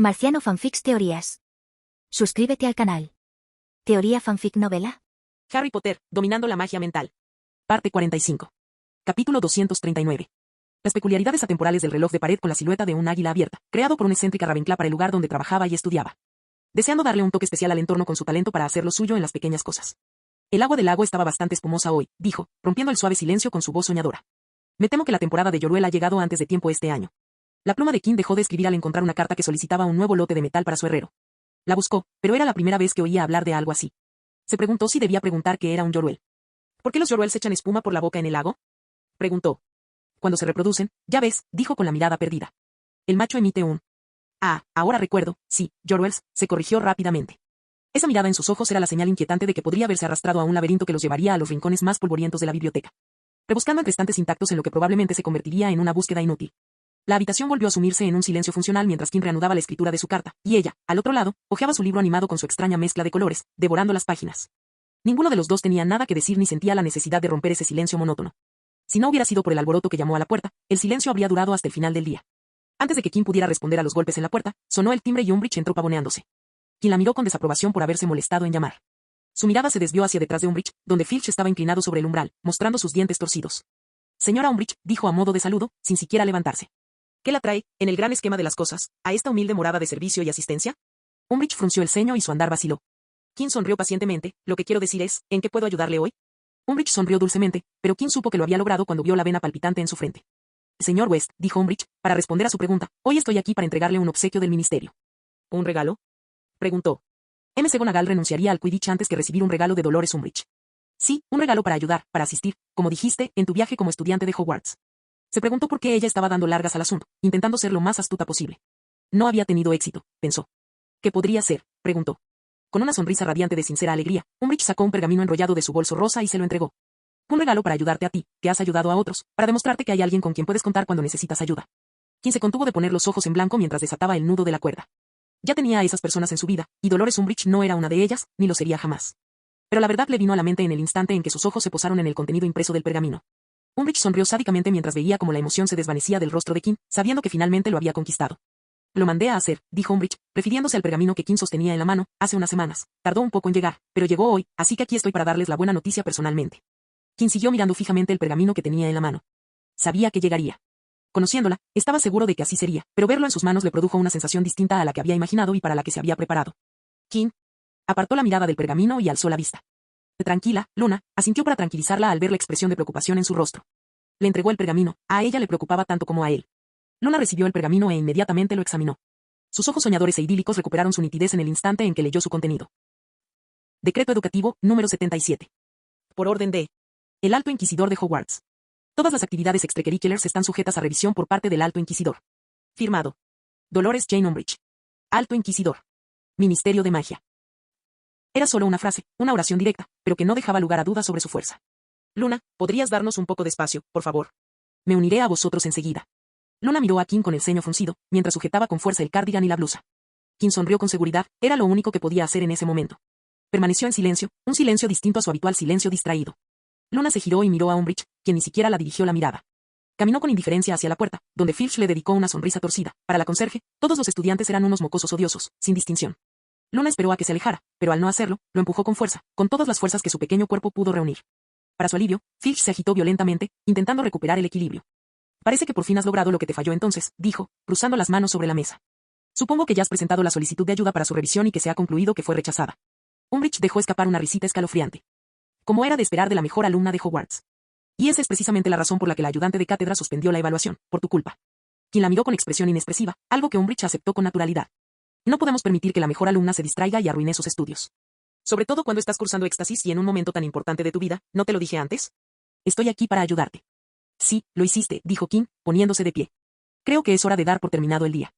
Marciano Fanfics Teorías. Suscríbete al canal. Teoría Fanfic Novela. Harry Potter, dominando la magia mental. Parte 45. Capítulo 239. Las peculiaridades atemporales del reloj de pared con la silueta de un águila abierta, creado por una excéntrica Ravenclaw para el lugar donde trabajaba y estudiaba. Deseando darle un toque especial al entorno con su talento para hacerlo suyo en las pequeñas cosas. El agua del lago estaba bastante espumosa hoy, dijo, rompiendo el suave silencio con su voz soñadora. Me temo que la temporada de Lloruel ha llegado antes de tiempo este año. La pluma de Kim dejó de escribir al encontrar una carta que solicitaba un nuevo lote de metal para su herrero. La buscó, pero era la primera vez que oía hablar de algo así. Se preguntó si debía preguntar qué era un Lloruel. ¿Por qué los Lloruels echan espuma por la boca en el lago? Preguntó. Cuando se reproducen, ya ves, dijo con la mirada perdida. El macho emite un... Ah, ahora recuerdo, sí, Lloruels, se corrigió rápidamente. Esa mirada en sus ojos era la señal inquietante de que podría haberse arrastrado a un laberinto que los llevaría a los rincones más polvorientos de la biblioteca. Rebuscando entre estantes intactos en lo que probablemente se convertiría en una búsqueda inútil. La habitación volvió a sumirse en un silencio funcional mientras Kim reanudaba la escritura de su carta, y ella, al otro lado, hojeaba su libro animado con su extraña mezcla de colores, devorando las páginas. Ninguno de los dos tenía nada que decir ni sentía la necesidad de romper ese silencio monótono. Si no hubiera sido por el alboroto que llamó a la puerta, el silencio habría durado hasta el final del día. Antes de que Kim pudiera responder a los golpes en la puerta, sonó el timbre y Umbridge entró pavoneándose. Kim la miró con desaprobación por haberse molestado en llamar. Su mirada se desvió hacia detrás de Umbridge, donde Filch estaba inclinado sobre el umbral, mostrando sus dientes torcidos. Señora Umbridge, dijo a modo de saludo, sin siquiera levantarse. ¿Qué la trae, en el gran esquema de las cosas, a esta humilde morada de servicio y asistencia? Umbridge frunció el ceño y su andar vaciló. Kim sonrió pacientemente, lo que quiero decir es, ¿en qué puedo ayudarle hoy? Umbridge sonrió dulcemente, pero Kim supo que lo había logrado cuando vio la vena palpitante en su frente. Señor West, dijo Umbridge, para responder a su pregunta, hoy estoy aquí para entregarle un obsequio del ministerio. ¿Un regalo? Preguntó. M. McGonagall renunciaría al Quidditch antes que recibir un regalo de Dolores Umbridge. Sí, un regalo para ayudar, para asistir, como dijiste, en tu viaje como estudiante de Hogwarts. Se preguntó por qué ella estaba dando largas al asunto, intentando ser lo más astuta posible. No había tenido éxito, pensó. ¿Qué podría ser? Preguntó. Con una sonrisa radiante de sincera alegría, Umbridge sacó un pergamino enrollado de su bolso rosa y se lo entregó. Un regalo para ayudarte a ti, que has ayudado a otros, para demostrarte que hay alguien con quien puedes contar cuando necesitas ayuda. Quien se contuvo de poner los ojos en blanco mientras desataba el nudo de la cuerda. Ya tenía a esas personas en su vida, y Dolores Umbridge no era una de ellas, ni lo sería jamás. Pero la verdad le vino a la mente en el instante en que sus ojos se posaron en el contenido impreso del pergamino. Umbridge sonrió sádicamente mientras veía cómo la emoción se desvanecía del rostro de Kim, sabiendo que finalmente lo había conquistado. Lo mandé a hacer, dijo Umbridge, refiriéndose al pergamino que Kim sostenía en la mano, hace unas semanas. Tardó un poco en llegar, pero llegó hoy, así que aquí estoy para darles la buena noticia personalmente. Kim siguió mirando fijamente el pergamino que tenía en la mano. Sabía que llegaría. Conociéndola, estaba seguro de que así sería, pero verlo en sus manos le produjo una sensación distinta a la que había imaginado y para la que se había preparado. Kim apartó la mirada del pergamino y alzó la vista. Tranquila, Luna, asintió para tranquilizarla al ver la expresión de preocupación en su rostro. Le entregó el pergamino, a ella le preocupaba tanto como a él. Luna recibió el pergamino e inmediatamente lo examinó. Sus ojos soñadores e idílicos recuperaron su nitidez en el instante en que leyó su contenido. Decreto educativo, número 77. Por orden de el Alto Inquisidor de Hogwarts. Todas las actividades extracurriculares están sujetas a revisión por parte del Alto Inquisidor. Firmado. Dolores Jane Umbridge. Alto Inquisidor. Ministerio de Magia. Era solo una frase, una oración directa, pero que no dejaba lugar a dudas sobre su fuerza. Luna, ¿podrías darnos un poco de espacio, por favor? Me uniré a vosotros enseguida. Luna miró a Kim con el ceño fruncido, mientras sujetaba con fuerza el cardigan y la blusa. Kim sonrió con seguridad, era lo único que podía hacer en ese momento. Permaneció en silencio, un silencio distinto a su habitual silencio distraído. Luna se giró y miró a Umbridge, quien ni siquiera la dirigió la mirada. Caminó con indiferencia hacia la puerta, donde Filch le dedicó una sonrisa torcida. Para la conserje, todos los estudiantes eran unos mocosos odiosos, sin distinción. Luna esperó a que se alejara, pero al no hacerlo, lo empujó con fuerza, con todas las fuerzas que su pequeño cuerpo pudo reunir. Para su alivio, Filch se agitó violentamente, intentando recuperar el equilibrio. Parece que por fin has logrado lo que te falló entonces, dijo, cruzando las manos sobre la mesa. Supongo que ya has presentado la solicitud de ayuda para su revisión y que se ha concluido que fue rechazada. Umbridge dejó escapar una risita escalofriante. Como era de esperar de la mejor alumna de Hogwarts. Y esa es precisamente la razón por la que la ayudante de cátedra suspendió la evaluación, por tu culpa. Quien la miró con expresión inexpresiva, algo que Umbridge aceptó con naturalidad. No podemos permitir que la mejor alumna se distraiga y arruine sus estudios. Sobre todo cuando estás cursando éxtasis y en un momento tan importante de tu vida, ¿no te lo dije antes? Estoy aquí para ayudarte. Sí, lo hiciste, dijo Kim, poniéndose de pie. Creo que es hora de dar por terminado el día.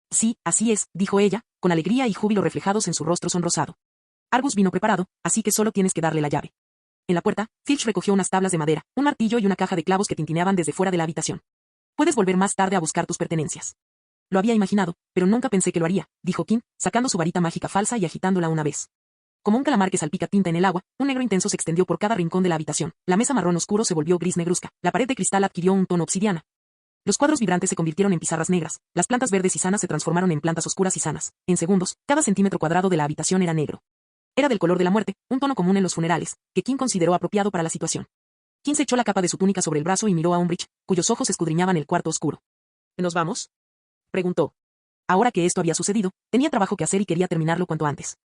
Sí, así es, dijo ella, con alegría y júbilo reflejados en su rostro sonrosado. Argus vino preparado, así que solo tienes que darle la llave. En la puerta, Filch recogió unas tablas de madera, un martillo y una caja de clavos que tintineaban desde fuera de la habitación. Puedes volver más tarde a buscar tus pertenencias. Lo había imaginado, pero nunca pensé que lo haría, dijo Kim, sacando su varita mágica falsa y agitándola una vez. Como un calamar que salpica tinta en el agua, un negro intenso se extendió por cada rincón de la habitación. La mesa marrón oscuro se volvió gris negruzca, la pared de cristal adquirió un tono obsidiana. Los cuadros vibrantes se convirtieron en pizarras negras, las plantas verdes y sanas se transformaron en plantas oscuras y sanas. En segundos, cada centímetro cuadrado de la habitación era negro. Era del color de la muerte, un tono común en los funerales, que Kim consideró apropiado para la situación. Kim se echó la capa de su túnica sobre el brazo y miró a Umbridge, cuyos ojos escudriñaban el cuarto oscuro. ¿Nos vamos?, preguntó. Ahora que esto había sucedido, tenía trabajo que hacer y quería terminarlo cuanto antes.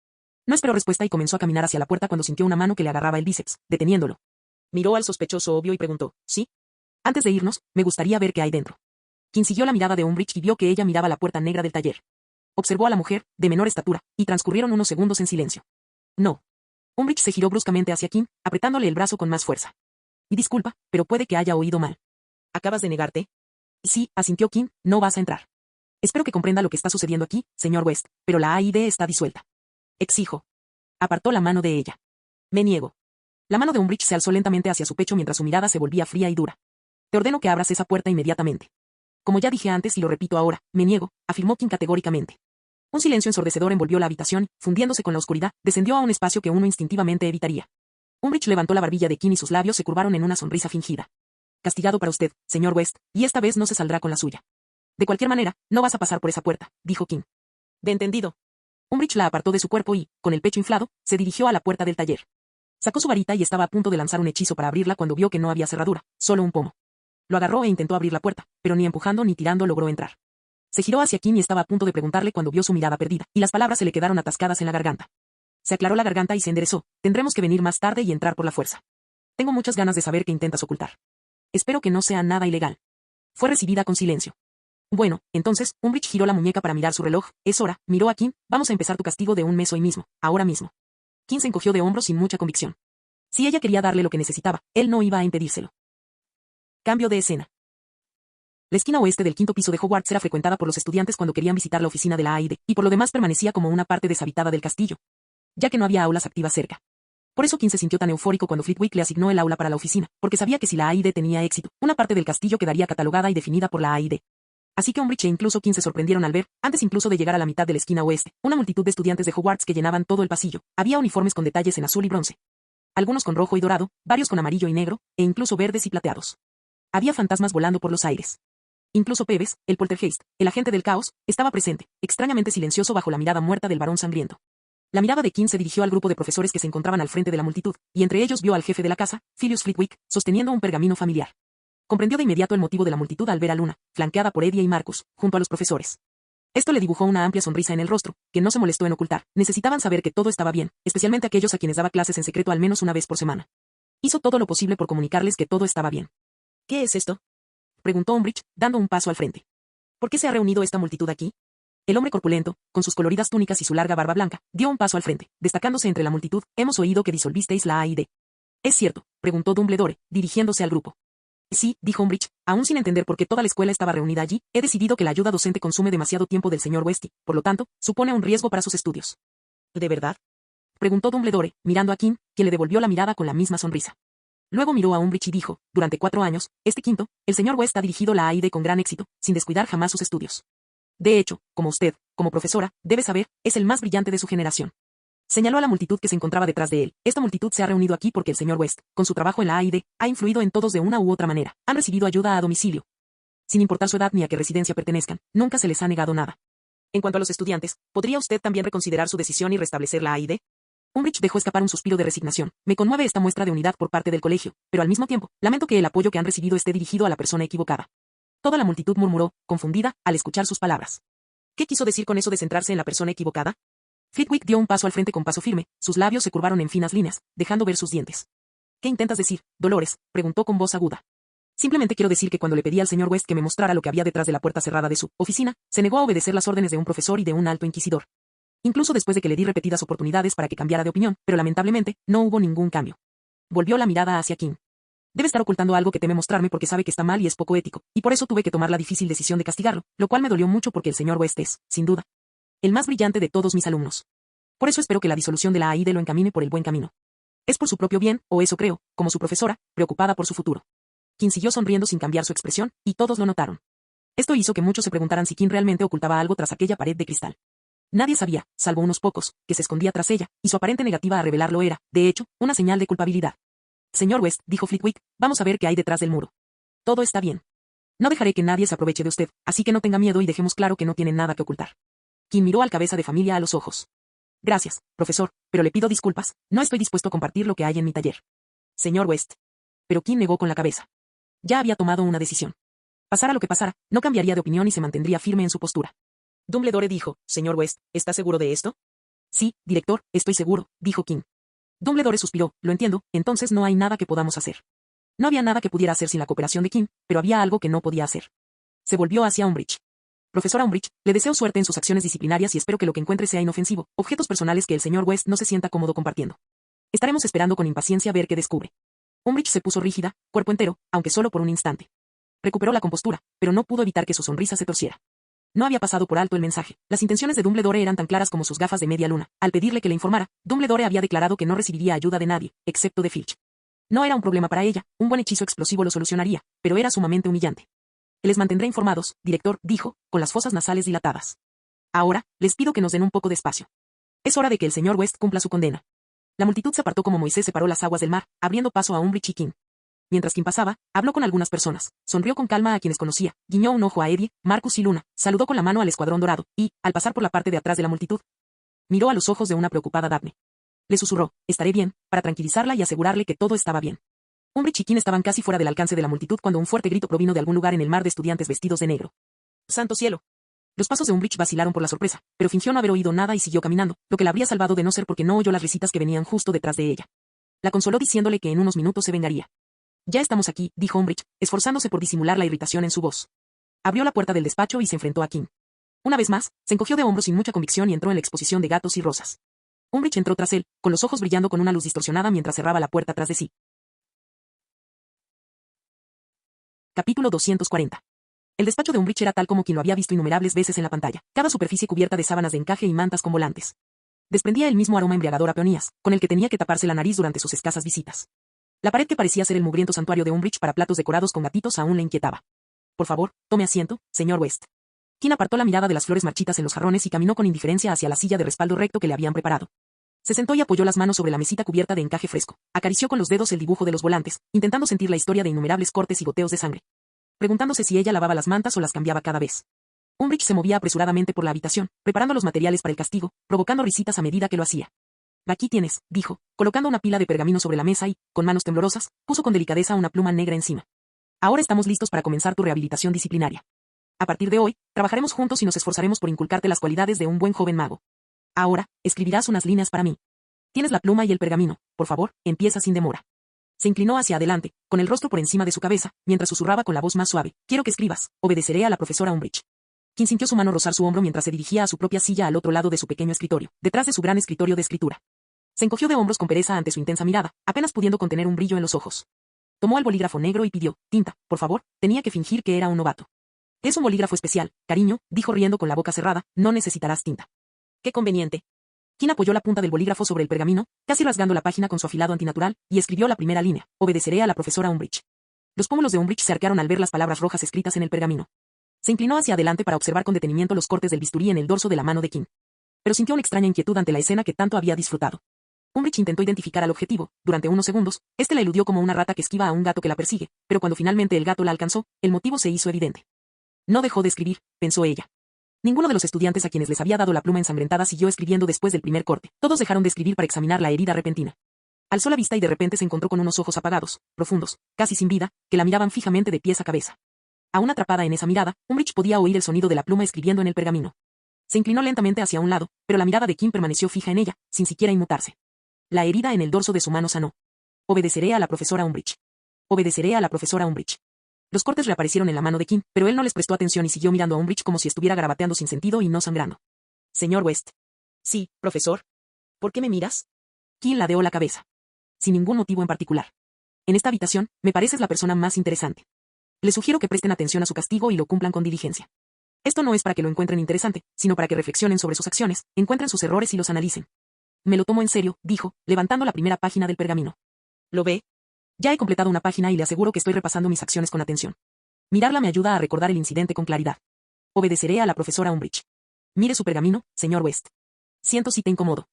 No esperó respuesta y comenzó a caminar hacia la puerta cuando sintió una mano que le agarraba el bíceps, deteniéndolo. Miró al sospechoso obvio y preguntó, ¿sí? Antes de irnos, me gustaría ver qué hay dentro. Kim siguió la mirada de Umbridge y vio que ella miraba la puerta negra del taller. Observó a la mujer, de menor estatura, y transcurrieron unos segundos en silencio. No. Umbridge se giró bruscamente hacia Kim, apretándole el brazo con más fuerza. Y disculpa, pero puede que haya oído mal. ¿Acabas de negarte? Sí, asintió Kim, no vas a entrar. Espero que comprenda lo que está sucediendo aquí, señor West, pero la AID está disuelta. Exijo. Apartó la mano de ella. Me niego. La mano de Umbridge se alzó lentamente hacia su pecho mientras su mirada se volvía fría y dura. Te ordeno que abras esa puerta inmediatamente. Como ya dije antes y lo repito ahora, me niego, afirmó Kim categóricamente. Un silencio ensordecedor envolvió la habitación, fundiéndose con la oscuridad, descendió a un espacio que uno instintivamente evitaría. Umbridge levantó la barbilla de Kim y sus labios se curvaron en una sonrisa fingida. Castigado para usted, señor West, y esta vez no se saldrá con la suya. De cualquier manera, no vas a pasar por esa puerta, dijo Kim. De entendido. Umbridge la apartó de su cuerpo y, con el pecho inflado, se dirigió a la puerta del taller. Sacó su varita y estaba a punto de lanzar un hechizo para abrirla cuando vio que no había cerradura, solo un pomo. Lo agarró e intentó abrir la puerta, pero ni empujando ni tirando logró entrar. Se giró hacia Kim y estaba a punto de preguntarle cuando vio su mirada perdida, y las palabras se le quedaron atascadas en la garganta. Se aclaró la garganta y se enderezó. Tendremos que venir más tarde y entrar por la fuerza. Tengo muchas ganas de saber qué intentas ocultar. Espero que no sea nada ilegal. Fue recibida con silencio. Bueno, entonces, Umbridge giró la muñeca para mirar su reloj. Es hora, miró a Kim, vamos a empezar tu castigo de un mes hoy mismo, ahora mismo. Kim se encogió de hombros sin mucha convicción. Si ella quería darle lo que necesitaba, él no iba a impedírselo. Cambio de escena. La esquina oeste del quinto piso de Hogwarts era frecuentada por los estudiantes cuando querían visitar la oficina de la AID, y por lo demás permanecía como una parte deshabitada del castillo, ya que no había aulas activas cerca. Por eso Kim se sintió tan eufórico cuando Flitwick le asignó el aula para la oficina, porque sabía que si la AID tenía éxito, una parte del castillo quedaría catalogada y definida por la AID. Así que Umbridge e incluso Kim se sorprendieron al ver, antes incluso de llegar a la mitad de la esquina oeste, una multitud de estudiantes de Hogwarts que llenaban todo el pasillo. Había uniformes con detalles en azul y bronce. Algunos con rojo y dorado, varios con amarillo y negro, e incluso verdes y plateados. Había fantasmas volando por los aires. Incluso Peeves, el poltergeist, el agente del caos, estaba presente, extrañamente silencioso bajo la mirada muerta del varón sangriento. La mirada de Kim se dirigió al grupo de profesores que se encontraban al frente de la multitud, y entre ellos vio al jefe de la casa, Philius Flitwick, sosteniendo un pergamino familiar. Comprendió de inmediato el motivo de la multitud al ver a Luna, flanqueada por Eddie y Marcus, junto a los profesores. Esto le dibujó una amplia sonrisa en el rostro, que no se molestó en ocultar. Necesitaban saber que todo estaba bien, especialmente aquellos a quienes daba clases en secreto al menos una vez por semana. Hizo todo lo posible por comunicarles que todo estaba bien. ¿Qué es esto?, preguntó Umbridge, dando un paso al frente. ¿Por qué se ha reunido esta multitud aquí? El hombre corpulento, con sus coloridas túnicas y su larga barba blanca, dio un paso al frente, destacándose entre la multitud. Hemos oído que disolvisteis la AID. ¿Es cierto?, preguntó Dumbledore, dirigiéndose al grupo. Sí, dijo Umbridge, aún sin entender por qué toda la escuela estaba reunida allí, he decidido que la ayuda docente consume demasiado tiempo del señor West y, por lo tanto, supone un riesgo para sus estudios. ¿De verdad?, preguntó Dumbledore, mirando a Kim, quien le devolvió la mirada con la misma sonrisa. Luego miró a Umbridge y dijo, durante 4 años, este quinto, el señor West ha dirigido la AID con gran éxito, sin descuidar jamás sus estudios. De hecho, como usted, como profesora, debe saber, es el más brillante de su generación. Señaló a la multitud que se encontraba detrás de él. Esta multitud se ha reunido aquí porque el señor West, con su trabajo en la AID, ha influido en todos de una u otra manera. Han recibido ayuda a domicilio. Sin importar su edad ni a qué residencia pertenezcan, nunca se les ha negado nada. En cuanto a los estudiantes, ¿podría usted también reconsiderar su decisión y restablecer la AID? Umbridge dejó escapar un suspiro de resignación. Me conmueve esta muestra de unidad por parte del colegio, pero al mismo tiempo, lamento que el apoyo que han recibido esté dirigido a la persona equivocada. Toda la multitud murmuró, confundida, al escuchar sus palabras. ¿Qué quiso decir con eso de centrarse en la persona equivocada? Flitwick dio un paso al frente con paso firme, sus labios se curvaron en finas líneas, dejando ver sus dientes. ¿Qué intentas decir, Dolores?, preguntó con voz aguda. Simplemente quiero decir que cuando le pedí al señor West que me mostrara lo que había detrás de la puerta cerrada de su oficina, se negó a obedecer las órdenes de un profesor y de un alto inquisidor. Incluso después de que le di repetidas oportunidades para que cambiara de opinión, pero lamentablemente, no hubo ningún cambio. Volvió la mirada hacia Kim. Debe estar ocultando algo que teme mostrarme porque sabe que está mal y es poco ético, y por eso tuve que tomar la difícil decisión de castigarlo, lo cual me dolió mucho porque el señor West es, sin duda, el más brillante de todos mis alumnos. Por eso espero que la disolución de la AID lo encamine por el buen camino. Es por su propio bien, o eso creo, como su profesora, preocupada por su futuro. Kim siguió sonriendo sin cambiar su expresión, y todos lo notaron. Esto hizo que muchos se preguntaran si Kim realmente ocultaba algo tras aquella pared de cristal. Nadie sabía, salvo unos pocos, que se escondía tras ella, y su aparente negativa a revelarlo era, de hecho, una señal de culpabilidad. Señor West, dijo Flitwick, vamos a ver qué hay detrás del muro. Todo está bien. No dejaré que nadie se aproveche de usted, así que no tenga miedo y dejemos claro que no tiene nada que ocultar. Kim miró al cabeza de familia a los ojos. Gracias, profesor, pero le pido disculpas, no estoy dispuesto a compartir lo que hay en mi taller. Señor West. Pero Kim negó con la cabeza. Ya había tomado una decisión. Pasara lo que pasara, no cambiaría de opinión y se mantendría firme en su postura. Dumbledore dijo, señor West, ¿está seguro de esto? Sí, director, estoy seguro, dijo Kim. Dumbledore suspiró, lo entiendo, entonces no hay nada que podamos hacer. No había nada que pudiera hacer sin la cooperación de Kim, pero había algo que no podía hacer. Se volvió hacia Umbridge. Profesora Umbridge, le deseo suerte en sus acciones disciplinarias y espero que lo que encuentre sea inofensivo, objetos personales que el señor West no se sienta cómodo compartiendo. Estaremos esperando con impaciencia ver qué descubre. Umbridge se puso rígida, cuerpo entero, aunque solo por un instante. Recuperó la compostura, pero no pudo evitar que su sonrisa se torciera. No había pasado por alto el mensaje. Las intenciones de Dumbledore eran tan claras como sus gafas de media luna. Al pedirle que le informara, Dumbledore había declarado que no recibiría ayuda de nadie, excepto de Filch. No era un problema para ella, un buen hechizo explosivo lo solucionaría, pero era sumamente humillante. Les mantendré informados, director, dijo, con las fosas nasales dilatadas. Ahora, les pido que nos den un poco de espacio. Es hora de que el señor West cumpla su condena. La multitud se apartó como Moisés separó las aguas del mar, abriendo paso a Umbridge y Kim. Mientras Kim pasaba, habló con algunas personas, sonrió con calma a quienes conocía, guiñó un ojo a Eddie, Marcus y Luna, saludó con la mano al escuadrón dorado, y, al pasar por la parte de atrás de la multitud, miró a los ojos de una preocupada Daphne. Le susurró, estaré bien, para tranquilizarla y asegurarle que todo estaba bien. Umbridge y Kim estaban casi fuera del alcance de la multitud cuando un fuerte grito provino de algún lugar en el mar de estudiantes vestidos de negro. ¡Santo cielo! Los pasos de Umbridge vacilaron por la sorpresa, pero fingió no haber oído nada y siguió caminando, lo que la habría salvado de no ser porque no oyó las risitas que venían justo detrás de ella. La consoló diciéndole que en unos minutos se vengaría. Ya estamos aquí, dijo Umbridge, esforzándose por disimular la irritación en su voz. Abrió la puerta del despacho y se enfrentó a Kim. Una vez más, se encogió de hombros sin mucha convicción y entró en la exposición de gatos y rosas. Umbridge entró tras él, con los ojos brillando con una luz distorsionada mientras cerraba la puerta tras de sí. Capítulo 240. El despacho de Umbridge era tal como quien lo había visto innumerables veces en la pantalla, cada superficie cubierta de sábanas de encaje y mantas con volantes. Desprendía el mismo aroma embriagador a peonías, con el que tenía que taparse la nariz durante sus escasas visitas. La pared que parecía ser el mugriento santuario de Umbridge para platos decorados con gatitos aún le inquietaba. Por favor, tome asiento, señor West. Kim apartó la mirada de las flores marchitas en los jarrones y caminó con indiferencia hacia la silla de respaldo recto que le habían preparado. Se sentó y apoyó las manos sobre la mesita cubierta de encaje fresco. Acarició con los dedos el dibujo de los volantes, intentando sentir la historia de innumerables cortes y goteos de sangre. Preguntándose si ella lavaba las mantas o las cambiaba cada vez. Umbridge se movía apresuradamente por la habitación, preparando los materiales para el castigo, provocando risitas a medida que lo hacía. Aquí tienes, dijo, colocando una pila de pergamino sobre la mesa y, con manos temblorosas, puso con delicadeza una pluma negra encima. Ahora estamos listos para comenzar tu rehabilitación disciplinaria. A partir de hoy, trabajaremos juntos y nos esforzaremos por inculcarte las cualidades de un buen joven mago. Ahora, escribirás unas líneas para mí. Tienes la pluma y el pergamino, por favor, empieza sin demora. Se inclinó hacia adelante, con el rostro por encima de su cabeza, mientras susurraba con la voz más suave, quiero que escribas, obedeceré a la profesora Umbridge. Kim sintió su mano rozar su hombro mientras se dirigía a su propia silla al otro lado de su pequeño escritorio, detrás de su gran escritorio de escritura. Se encogió de hombros con pereza ante su intensa mirada, apenas pudiendo contener un brillo en los ojos. Tomó el bolígrafo negro y pidió, tinta, por favor, tenía que fingir que era un novato. Es un bolígrafo especial, cariño, dijo riendo con la boca cerrada, no necesitarás tinta. Qué conveniente. Kim apoyó la punta del bolígrafo sobre el pergamino, casi rasgando la página con su afilado antinatural, y escribió la primera línea, obedeceré a la profesora Umbridge. Los pómulos de Umbridge se arquearon al ver las palabras rojas escritas en el pergamino. Se inclinó hacia adelante para observar con detenimiento los cortes del bisturí en el dorso de la mano de Kim. Pero sintió una extraña inquietud ante la escena que tanto había disfrutado. Umbridge intentó identificar al objetivo, durante unos segundos, este la eludió como una rata que esquiva a un gato que la persigue, pero cuando finalmente el gato la alcanzó, el motivo se hizo evidente. No dejó de escribir, pensó ella. Ninguno de los estudiantes a quienes les había dado la pluma ensangrentada siguió escribiendo después del primer corte, todos dejaron de escribir para examinar la herida repentina. Alzó la vista y de repente se encontró con unos ojos apagados, profundos, casi sin vida, que la miraban fijamente de pies a cabeza. Aún atrapada en esa mirada, Umbridge podía oír el sonido de la pluma escribiendo en el pergamino. Se inclinó lentamente hacia un lado, pero la mirada de Kim permaneció fija en ella, sin siquiera inmutarse. La herida en el dorso de su mano sanó. Obedeceré a la profesora Umbridge. Obedeceré a la profesora Umbridge. Los cortes reaparecieron en la mano de Kim, pero él no les prestó atención y siguió mirando a Umbridge como si estuviera garabateando sin sentido y no sangrando. Señor West. Sí, profesor. ¿Por qué me miras? Kim ladeó la cabeza. Sin ningún motivo en particular. En esta habitación, me pareces la persona más interesante. Les sugiero que presten atención a su castigo y lo cumplan con diligencia. Esto no es para que lo encuentren interesante, sino para que reflexionen sobre sus acciones, encuentren sus errores y los analicen. Me lo tomo en serio, dijo, levantando la primera página del pergamino. ¿Lo ve? Ya he completado una página y le aseguro que estoy repasando mis acciones con atención. Mirarla me ayuda a recordar el incidente con claridad. Obedeceré a la profesora Umbridge. Mire su pergamino, señor West. Siento si te incomodo.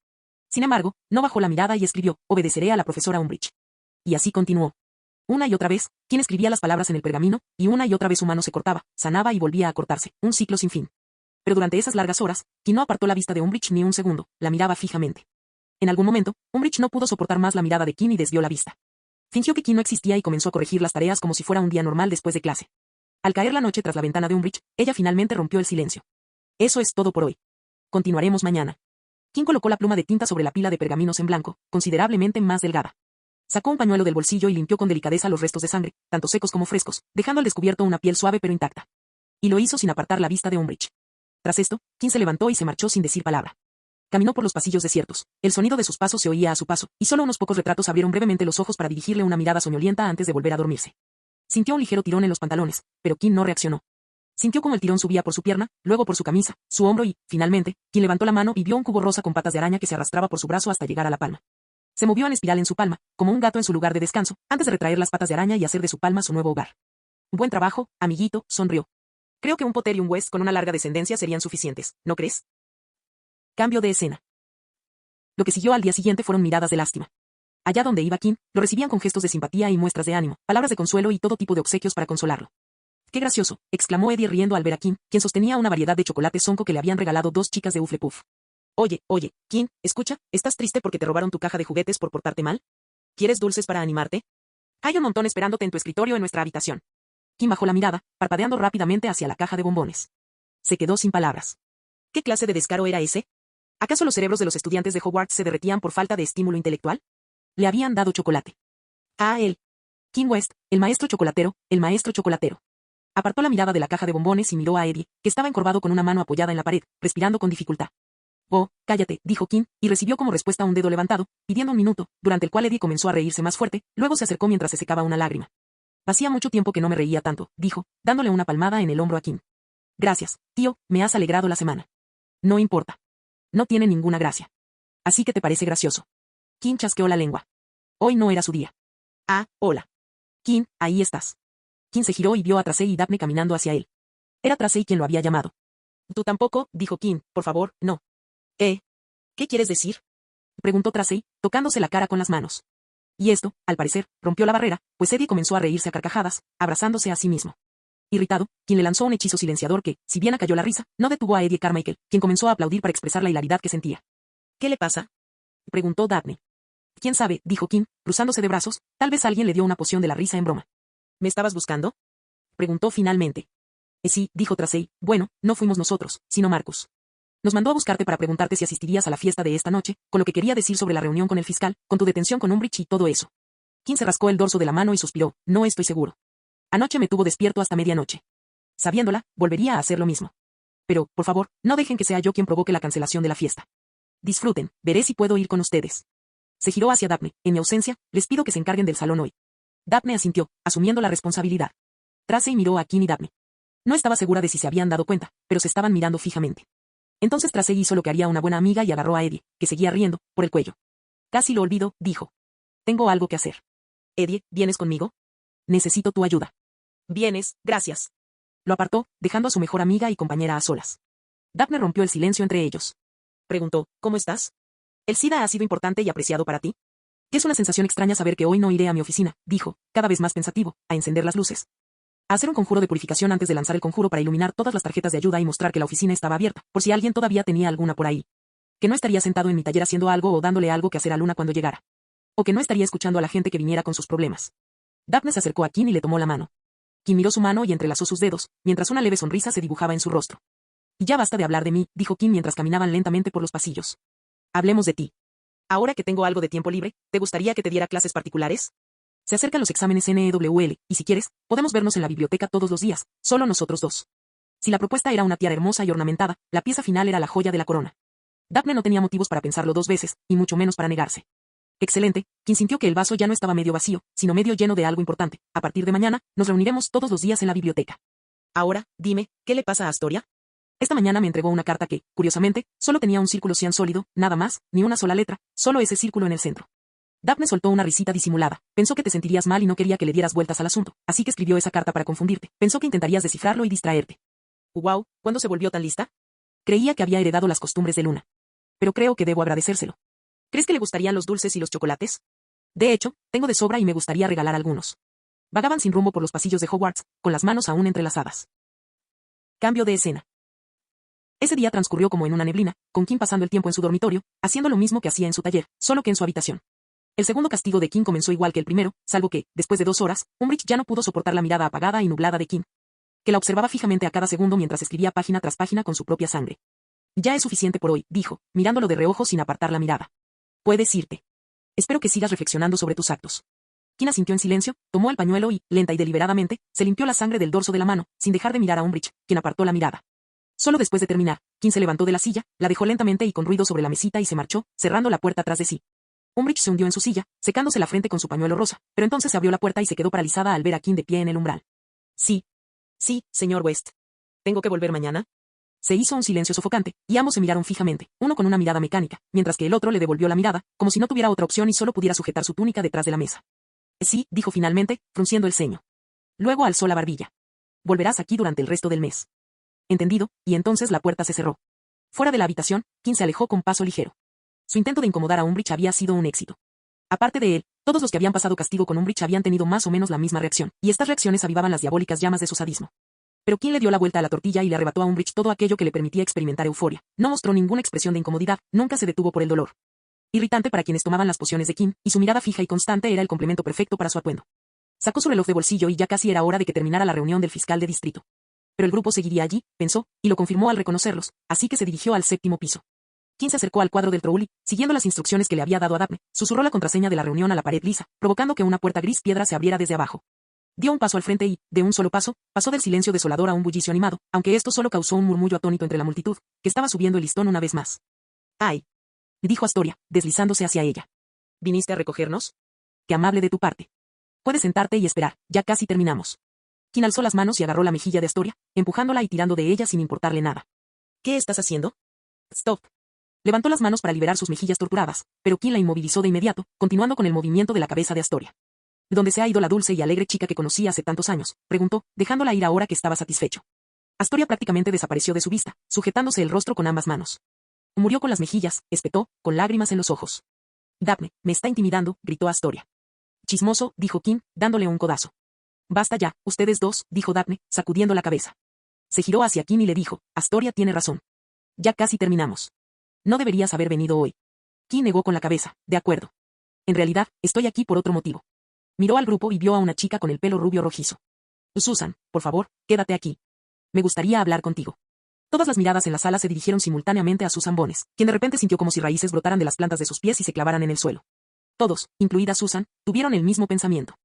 Sin embargo, no bajó la mirada y escribió, obedeceré a la profesora Umbridge. Y así continuó. Una y otra vez, Kim escribía las palabras en el pergamino, y una y otra vez su mano se cortaba, sanaba y volvía a cortarse, un ciclo sin fin. Pero durante esas largas horas, Kim no apartó la vista de Umbridge ni un segundo, la miraba fijamente. En algún momento, Umbridge no pudo soportar más la mirada de Kim y desvió la vista. Fingió que Kim no existía y comenzó a corregir las tareas como si fuera un día normal después de clase. Al caer la noche tras la ventana de Umbridge, ella finalmente rompió el silencio. Eso es todo por hoy. Continuaremos mañana. Kim colocó la pluma de tinta sobre la pila de pergaminos en blanco, considerablemente más delgada. Sacó un pañuelo del bolsillo y limpió con delicadeza los restos de sangre, tanto secos como frescos, dejando al descubierto una piel suave pero intacta. Y lo hizo sin apartar la vista de Umbridge. Tras esto, Kim se levantó y se marchó sin decir palabra. Caminó por los pasillos desiertos. El sonido de sus pasos se oía a su paso, y solo unos pocos retratos abrieron brevemente los ojos para dirigirle una mirada soñolienta antes de volver a dormirse. Sintió un ligero tirón en los pantalones, pero Kim no reaccionó. Sintió como el tirón subía por su pierna, luego por su camisa, su hombro y, finalmente, Kim levantó la mano y vio un cubo rosa con patas de araña que se arrastraba por su brazo hasta llegar a la palma. Se movió en espiral en su palma, como un gato en su lugar de descanso, antes de retraer las patas de araña y hacer de su palma su nuevo hogar. Buen trabajo, amiguito, sonrió. Creo que un Potter y un West con una larga descendencia serían suficientes, ¿no crees? Cambio de escena. Lo que siguió al día siguiente fueron miradas de lástima. Allá donde iba Kim, lo recibían con gestos de simpatía y muestras de ánimo, palabras de consuelo y todo tipo de obsequios para consolarlo. ¡Qué gracioso!, exclamó Eddie riendo al ver a Kim, quien sostenía una variedad de chocolate sonco que le habían regalado dos chicas de Hufflepuff. Oye, Kim, escucha, ¿estás triste porque te robaron tu caja de juguetes por portarte mal? ¿Quieres dulces para animarte? Hay un montón esperándote en tu escritorio en nuestra habitación. Kim bajó la mirada, parpadeando rápidamente hacia la caja de bombones. Se quedó sin palabras. ¿Qué clase de descaro era ese? ¿Acaso los cerebros de los estudiantes de Hogwarts se derretían por falta de estímulo intelectual? Le habían dado chocolate. A él. Kim West, el maestro chocolatero, el maestro chocolatero. Apartó la mirada de la caja de bombones y miró a Eddie, que estaba encorvado con una mano apoyada en la pared, respirando con dificultad. Oh, cállate, dijo Kim, y recibió como respuesta un dedo levantado, pidiendo un minuto, durante el cual Eddie comenzó a reírse más fuerte, luego se acercó mientras se secaba una lágrima. Hacía mucho tiempo que no me reía tanto, dijo, dándole una palmada en el hombro a Kim. Gracias, tío, me has alegrado la semana. No importa. No tiene ninguna gracia. Así que te parece gracioso. Kim chasqueó la lengua. Hoy no era su día. Ah, hola. Kim, ahí estás. Kim se giró y vio a Tracey y Daphne caminando hacia él. Era Tracey quien lo había llamado. Tú tampoco, dijo Kim, por favor, no. ¿Qué quieres decir? Preguntó Tracey, tocándose la cara con las manos. Y esto, al parecer, rompió la barrera, pues Eddie comenzó a reírse a carcajadas, abrazándose a sí mismo. Irritado, Kim le lanzó un hechizo silenciador que, si bien acalló la risa, no detuvo a Eddie Carmichael, quien comenzó a aplaudir para expresar la hilaridad que sentía. ¿Qué le pasa? Preguntó Daphne. ¿Quién sabe?, dijo Kim, cruzándose de brazos, tal vez alguien le dio una poción de la risa en broma. ¿Me estabas buscando? Preguntó finalmente. Sí, dijo Tracey, bueno, no fuimos nosotros, sino Marcus. Nos mandó a buscarte para preguntarte si asistirías a la fiesta de esta noche, con lo que quería decir sobre la reunión con el fiscal, con tu detención con Umbridge y todo eso. Kim se rascó el dorso de la mano y suspiró, no estoy seguro. Anoche me tuvo despierto hasta medianoche. Sabiéndola, volvería a hacer lo mismo. Pero, por favor, no dejen que sea yo quien provoque la cancelación de la fiesta. Disfruten, veré si puedo ir con ustedes. Se giró hacia Daphne, en mi ausencia, les pido que se encarguen del salón hoy. Daphne asintió, asumiendo la responsabilidad. Tracey miró a Kim y Daphne. No estaba segura de si se habían dado cuenta, pero se estaban mirando fijamente. Entonces Tracey hizo lo que haría una buena amiga y agarró a Eddie, que seguía riendo, por el cuello. Casi lo olvido, dijo. Tengo algo que hacer. Eddie, ¿vienes conmigo? Necesito tu ayuda. Vienes, gracias. Lo apartó, dejando a su mejor amiga y compañera a solas. Daphne rompió el silencio entre ellos. Preguntó, ¿cómo estás? ¿El SIDA ha sido importante y apreciado para ti? Es una sensación extraña saber que hoy no iré a mi oficina, dijo, cada vez más pensativo, a encender las luces. A hacer un conjuro de purificación antes de lanzar el conjuro para iluminar todas las tarjetas de ayuda y mostrar que la oficina estaba abierta, por si alguien todavía tenía alguna por ahí. Que no estaría sentado en mi taller haciendo algo o dándole algo que hacer a Luna cuando llegara. O que no estaría escuchando a la gente que viniera con sus problemas. Daphne se acercó a Kim y le tomó la mano. Kim miró su mano y entrelazó sus dedos, mientras una leve sonrisa se dibujaba en su rostro. Y ya basta de hablar de mí, dijo Kim mientras caminaban lentamente por los pasillos. Hablemos de ti. Ahora que tengo algo de tiempo libre, ¿te gustaría que te diera clases particulares? Se acercan los exámenes NEWL, y si quieres, podemos vernos en la biblioteca todos los días, solo nosotros dos. Si la propuesta era una tiara hermosa y ornamentada, la pieza final era la joya de la corona. Daphne no tenía motivos para pensarlo dos veces, y mucho menos para negarse. Excelente, Kim sintió que el vaso ya no estaba medio vacío, sino medio lleno de algo importante. A partir de mañana, nos reuniremos todos los días en la biblioteca. Ahora, dime, ¿qué le pasa a Astoria? Esta mañana me entregó una carta que, curiosamente, solo tenía un círculo cian sólido, nada más, ni una sola letra, solo ese círculo en el centro. Daphne soltó una risita disimulada. Pensó que te sentirías mal y no quería que le dieras vueltas al asunto, así que escribió esa carta para confundirte. Pensó que intentarías descifrarlo y distraerte. Wow, ¿cuándo se volvió tan lista? Creía que había heredado las costumbres de Luna. Pero creo que debo agradecérselo. ¿Crees que le gustarían los dulces y los chocolates? De hecho, tengo de sobra y me gustaría regalar algunos. vagaban sin rumbo por los pasillos de Hogwarts, con las manos aún entrelazadas. Cambio de escena. Ese día transcurrió como en una neblina, con Kim pasando el tiempo en su dormitorio, haciendo lo mismo que hacía en su taller, solo que en su habitación. El segundo castigo de Kim comenzó igual que el primero, salvo que, después de 2 horas, Umbridge ya no pudo soportar la mirada apagada y nublada de Kim, que la observaba fijamente a cada segundo mientras escribía página tras página con su propia sangre. Ya es suficiente por hoy, dijo, mirándolo de reojo sin apartar la mirada. Puedes irte. Espero que sigas reflexionando sobre tus actos. Kim asintió en silencio, tomó el pañuelo y, lenta y deliberadamente, se limpió la sangre del dorso de la mano, sin dejar de mirar a Umbridge, quien apartó la mirada. Solo después de terminar, Kim se levantó de la silla, la dejó lentamente y con ruido sobre la mesita y se marchó, cerrando la puerta tras de sí. Umbridge se hundió en su silla, secándose la frente con su pañuelo rosa, pero entonces se abrió la puerta y se quedó paralizada al ver a Kim de pie en el umbral. Sí. Sí, señor West. ¿Tengo que volver mañana? Se hizo un silencio sofocante, y ambos se miraron fijamente, uno con una mirada mecánica, mientras que el otro le devolvió la mirada, como si no tuviera otra opción y solo pudiera sujetar su túnica detrás de la mesa. Sí, dijo finalmente, frunciendo el ceño. Luego alzó la barbilla. Volverás aquí durante el resto del mes. Entendido, y entonces la puerta se cerró. Fuera de la habitación, Kim se alejó con paso ligero. Su intento de incomodar a Umbridge había sido un éxito. Aparte de él, todos los que habían pasado castigo con Umbridge habían tenido más o menos la misma reacción, y estas reacciones avivaban las diabólicas llamas de su sadismo. Pero Kim le dio la vuelta a la tortilla y le arrebató a Umbridge todo aquello que le permitía experimentar euforia. No mostró ninguna expresión de incomodidad, nunca se detuvo por el dolor. Irritante para quienes tomaban las pociones de Kim, y su mirada fija y constante era el complemento perfecto para su atuendo. Sacó su reloj de bolsillo y ya casi era hora de que terminara la reunión del fiscal de distrito. Pero el grupo seguiría allí, pensó, y lo confirmó al reconocerlos, así que se dirigió al 7º piso. Kim se acercó al cuadro del Trouli, siguiendo las instrucciones que le había dado a Daphne, susurró la contraseña de la reunión a la pared lisa, provocando que una puerta gris piedra se abriera desde abajo. Dio un paso al frente y, de un solo paso, pasó del silencio desolador a un bullicio animado, aunque esto solo causó un murmullo atónito entre la multitud, que estaba subiendo el listón una vez más. ¡Ay! Dijo Astoria, deslizándose hacia ella. ¿Viniste a recogernos? Qué amable de tu parte. Puedes sentarte y esperar, ya casi terminamos. Kim alzó las manos y agarró la mejilla de Astoria, empujándola y tirando de ella sin importarle nada. ¿Qué estás haciendo? Stop. Levantó las manos para liberar sus mejillas torturadas, pero Kim la inmovilizó de inmediato, continuando con el movimiento de la cabeza de Astoria. ¿Dónde se ha ido la dulce y alegre chica que conocí hace tantos años?, preguntó, dejándola ir ahora que estaba satisfecho. Astoria prácticamente desapareció de su vista, sujetándose el rostro con ambas manos. Murió con las mejillas, espetó, con lágrimas en los ojos. Daphne, me está intimidando, gritó Astoria. Chismoso, dijo Kim, dándole un codazo. Basta ya, ustedes dos, dijo Daphne, sacudiendo la cabeza. Se giró hacia Kim y le dijo, Astoria tiene razón. Ya casi terminamos. No deberías haber venido hoy. Kim negó con la cabeza, de acuerdo. En realidad, estoy aquí por otro motivo. Miró al grupo y vio a una chica con el pelo rubio rojizo. Susan, por favor, quédate aquí. Me gustaría hablar contigo. Todas las miradas en la sala se dirigieron simultáneamente a Susan Bones, quien de repente sintió como si raíces brotaran de las plantas de sus pies y se clavaran en el suelo. Todos, incluida Susan, tuvieron el mismo pensamiento.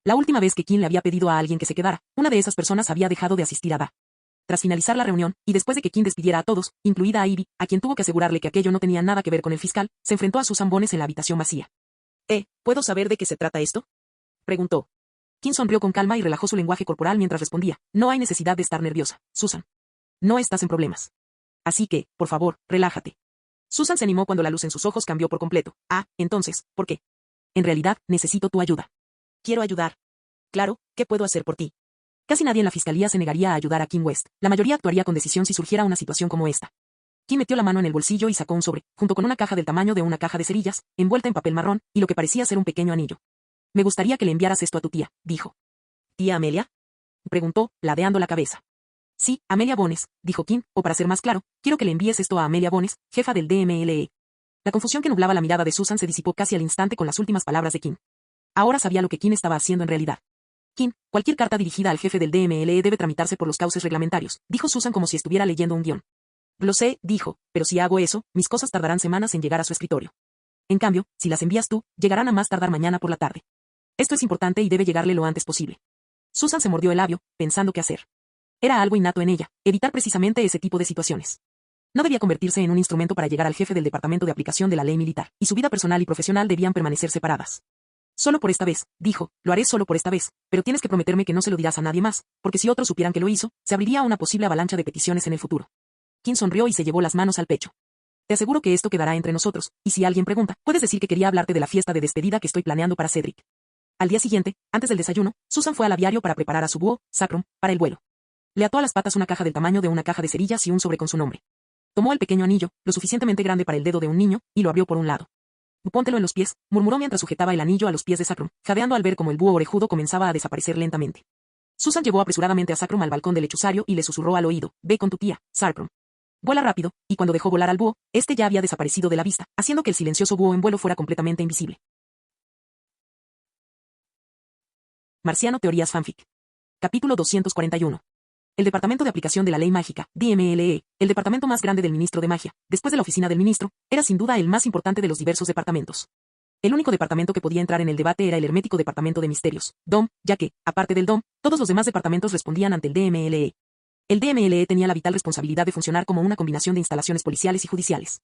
La última vez que Kim le había pedido a alguien que se quedara, una de esas personas había dejado de asistir a Da. Tras finalizar la reunión, y después de que Kim despidiera a todos, incluida a Ivy, a quien tuvo que asegurarle que aquello no tenía nada que ver con el fiscal, se enfrentó a Susan Bones en la habitación vacía. ¿Puedo saber de qué se trata esto?, preguntó. Kim sonrió con calma y relajó su lenguaje corporal mientras respondía, no hay necesidad de estar nerviosa, Susan. No estás en problemas. Así que, por favor, relájate. Susan se animó cuando la luz en sus ojos cambió por completo. Entonces, ¿por qué? En realidad, necesito tu ayuda. Quiero ayudar. Claro, ¿qué puedo hacer por ti? Casi nadie en la fiscalía se negaría a ayudar a Kim West. La mayoría actuaría con decisión si surgiera una situación como esta. Kim metió la mano en el bolsillo y sacó un sobre, junto con una caja del tamaño de una caja de cerillas, envuelta en papel marrón, y lo que parecía ser un pequeño anillo. Me gustaría que le enviaras esto a tu tía, dijo. ¿Tía Amelia?, preguntó, ladeando la cabeza. Sí, Amelia Bones, dijo Kim, o para ser más claro, quiero que le envíes esto a Amelia Bones, jefa del DMLE. La confusión que nublaba la mirada de Susan se disipó casi al instante con las últimas palabras de Kim. Ahora sabía lo que Kim estaba haciendo en realidad. Kim, cualquier carta dirigida al jefe del DMLE debe tramitarse por los cauces reglamentarios, dijo Susan como si estuviera leyendo un guión. Lo sé, dijo, pero si hago eso, mis cosas tardarán semanas en llegar a su escritorio. En cambio, si las envías tú, llegarán a más tardar mañana por la tarde. Esto es importante y debe llegarle lo antes posible. Susan se mordió el labio, pensando qué hacer. Era algo innato en ella, evitar precisamente ese tipo de situaciones. No debía convertirse en un instrumento para llegar al jefe del departamento de aplicación de la ley militar, y su vida personal y profesional debían permanecer separadas. Solo por esta vez, dijo, lo haré solo por esta vez, pero tienes que prometerme que no se lo dirás a nadie más, porque si otros supieran que lo hizo, se abriría una posible avalancha de peticiones en el futuro. Kim sonrió y se llevó las manos al pecho. Te aseguro que esto quedará entre nosotros, y si alguien pregunta, puedes decir que quería hablarte de la fiesta de despedida que estoy planeando para Cedric. Al día siguiente, antes del desayuno, Susan fue al aviario para preparar a su búho, Sacrum, para el vuelo. Le ató a las patas una caja del tamaño de una caja de cerillas y un sobre con su nombre. Tomó el pequeño anillo, lo suficientemente grande para el dedo de un niño, y lo abrió por un lado. Póntelo en los pies, murmuró mientras sujetaba el anillo a los pies de Sacrum, jadeando al ver cómo el búho orejudo comenzaba a desaparecer lentamente. Susan llevó apresuradamente a Sacrum al balcón del lechuzario y le susurró al oído: ve con tu tía, Sacrum. Vuela rápido, y cuando dejó volar al búho, este ya había desaparecido de la vista, haciendo que el silencioso búho en vuelo fuera completamente invisible. Marciano Teorías Fanfic. Capítulo 241. El Departamento de Aplicación de la Ley Mágica, DMLE, el departamento más grande del ministro de magia, después de la oficina del ministro, era sin duda el más importante de los diversos departamentos. El único departamento que podía entrar en el debate era el hermético departamento de misterios, DOM, ya que, aparte del DOM, todos los demás departamentos respondían ante el DMLE. El DMLE tenía la vital responsabilidad de funcionar como una combinación de instalaciones policiales y judiciales.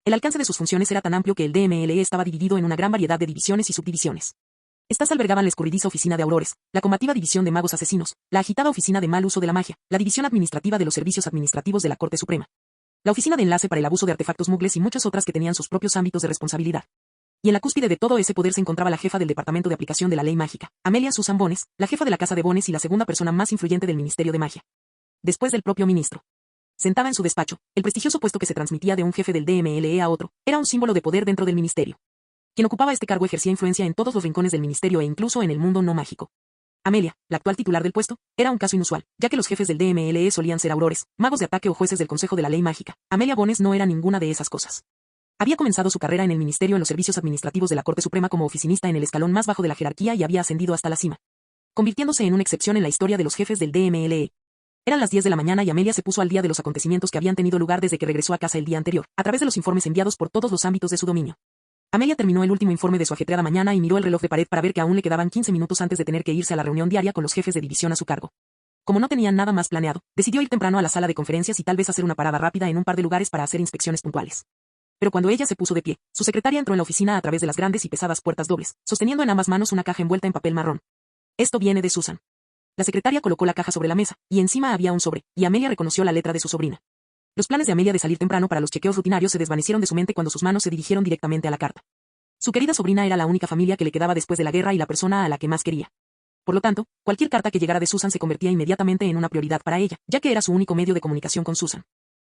El alcance de sus funciones era tan amplio que el DMLE estaba dividido en una gran variedad de divisiones y subdivisiones. Estas albergaban la escurridiza oficina de aurores, la combativa división de magos asesinos, la agitada oficina de mal uso de la magia, la división administrativa de los servicios administrativos de la Corte Suprema, la oficina de enlace para el abuso de artefactos mugles y muchas otras que tenían sus propios ámbitos de responsabilidad. Y en la cúspide de todo ese poder se encontraba la jefa del Departamento de Aplicación de la Ley Mágica, Amelia Susan Bones, la jefa de la Casa de Bones y la segunda persona más influyente del Ministerio de Magia. Después del propio ministro. Sentada en su despacho, el prestigioso puesto que se transmitía de un jefe del DMLE a otro, era un símbolo de poder dentro del ministerio. Quien ocupaba este cargo ejercía influencia en todos los rincones del ministerio e incluso en el mundo no mágico. Amelia, la actual titular del puesto, era un caso inusual, ya que los jefes del DMLE solían ser aurores, magos de ataque o jueces del Consejo de la Ley Mágica. Amelia Bones no era ninguna de esas cosas. Había comenzado su carrera en el ministerio en los servicios administrativos de la Corte Suprema como oficinista en el escalón más bajo de la jerarquía y había ascendido hasta la cima, convirtiéndose en una excepción en la historia de los jefes del DMLE. Eran las 10 de la mañana y Amelia se puso al día de los acontecimientos que habían tenido lugar desde que regresó a casa el día anterior, a través de los informes enviados por todos los ámbitos de su dominio. Amelia terminó el último informe de su ajetreada mañana y miró el reloj de pared para ver que aún le quedaban 15 minutos antes de tener que irse a la reunión diaria con los jefes de división a su cargo. Como no tenían nada más planeado, decidió ir temprano a la sala de conferencias y tal vez hacer una parada rápida en un par de lugares para hacer inspecciones puntuales. Pero cuando ella se puso de pie, su secretaria entró en la oficina a través de las grandes y pesadas puertas dobles, sosteniendo en ambas manos una caja envuelta en papel marrón. Esto viene de Susan. La secretaria colocó la caja sobre la mesa, y encima había un sobre, y Amelia reconoció la letra de su sobrina. Los planes de Amelia de salir temprano para los chequeos rutinarios se desvanecieron de su mente cuando sus manos se dirigieron directamente a la carta. Su querida sobrina era la única familia que le quedaba después de la guerra y la persona a la que más quería. Por lo tanto, cualquier carta que llegara de Susan se convertía inmediatamente en una prioridad para ella, ya que era su único medio de comunicación con Susan.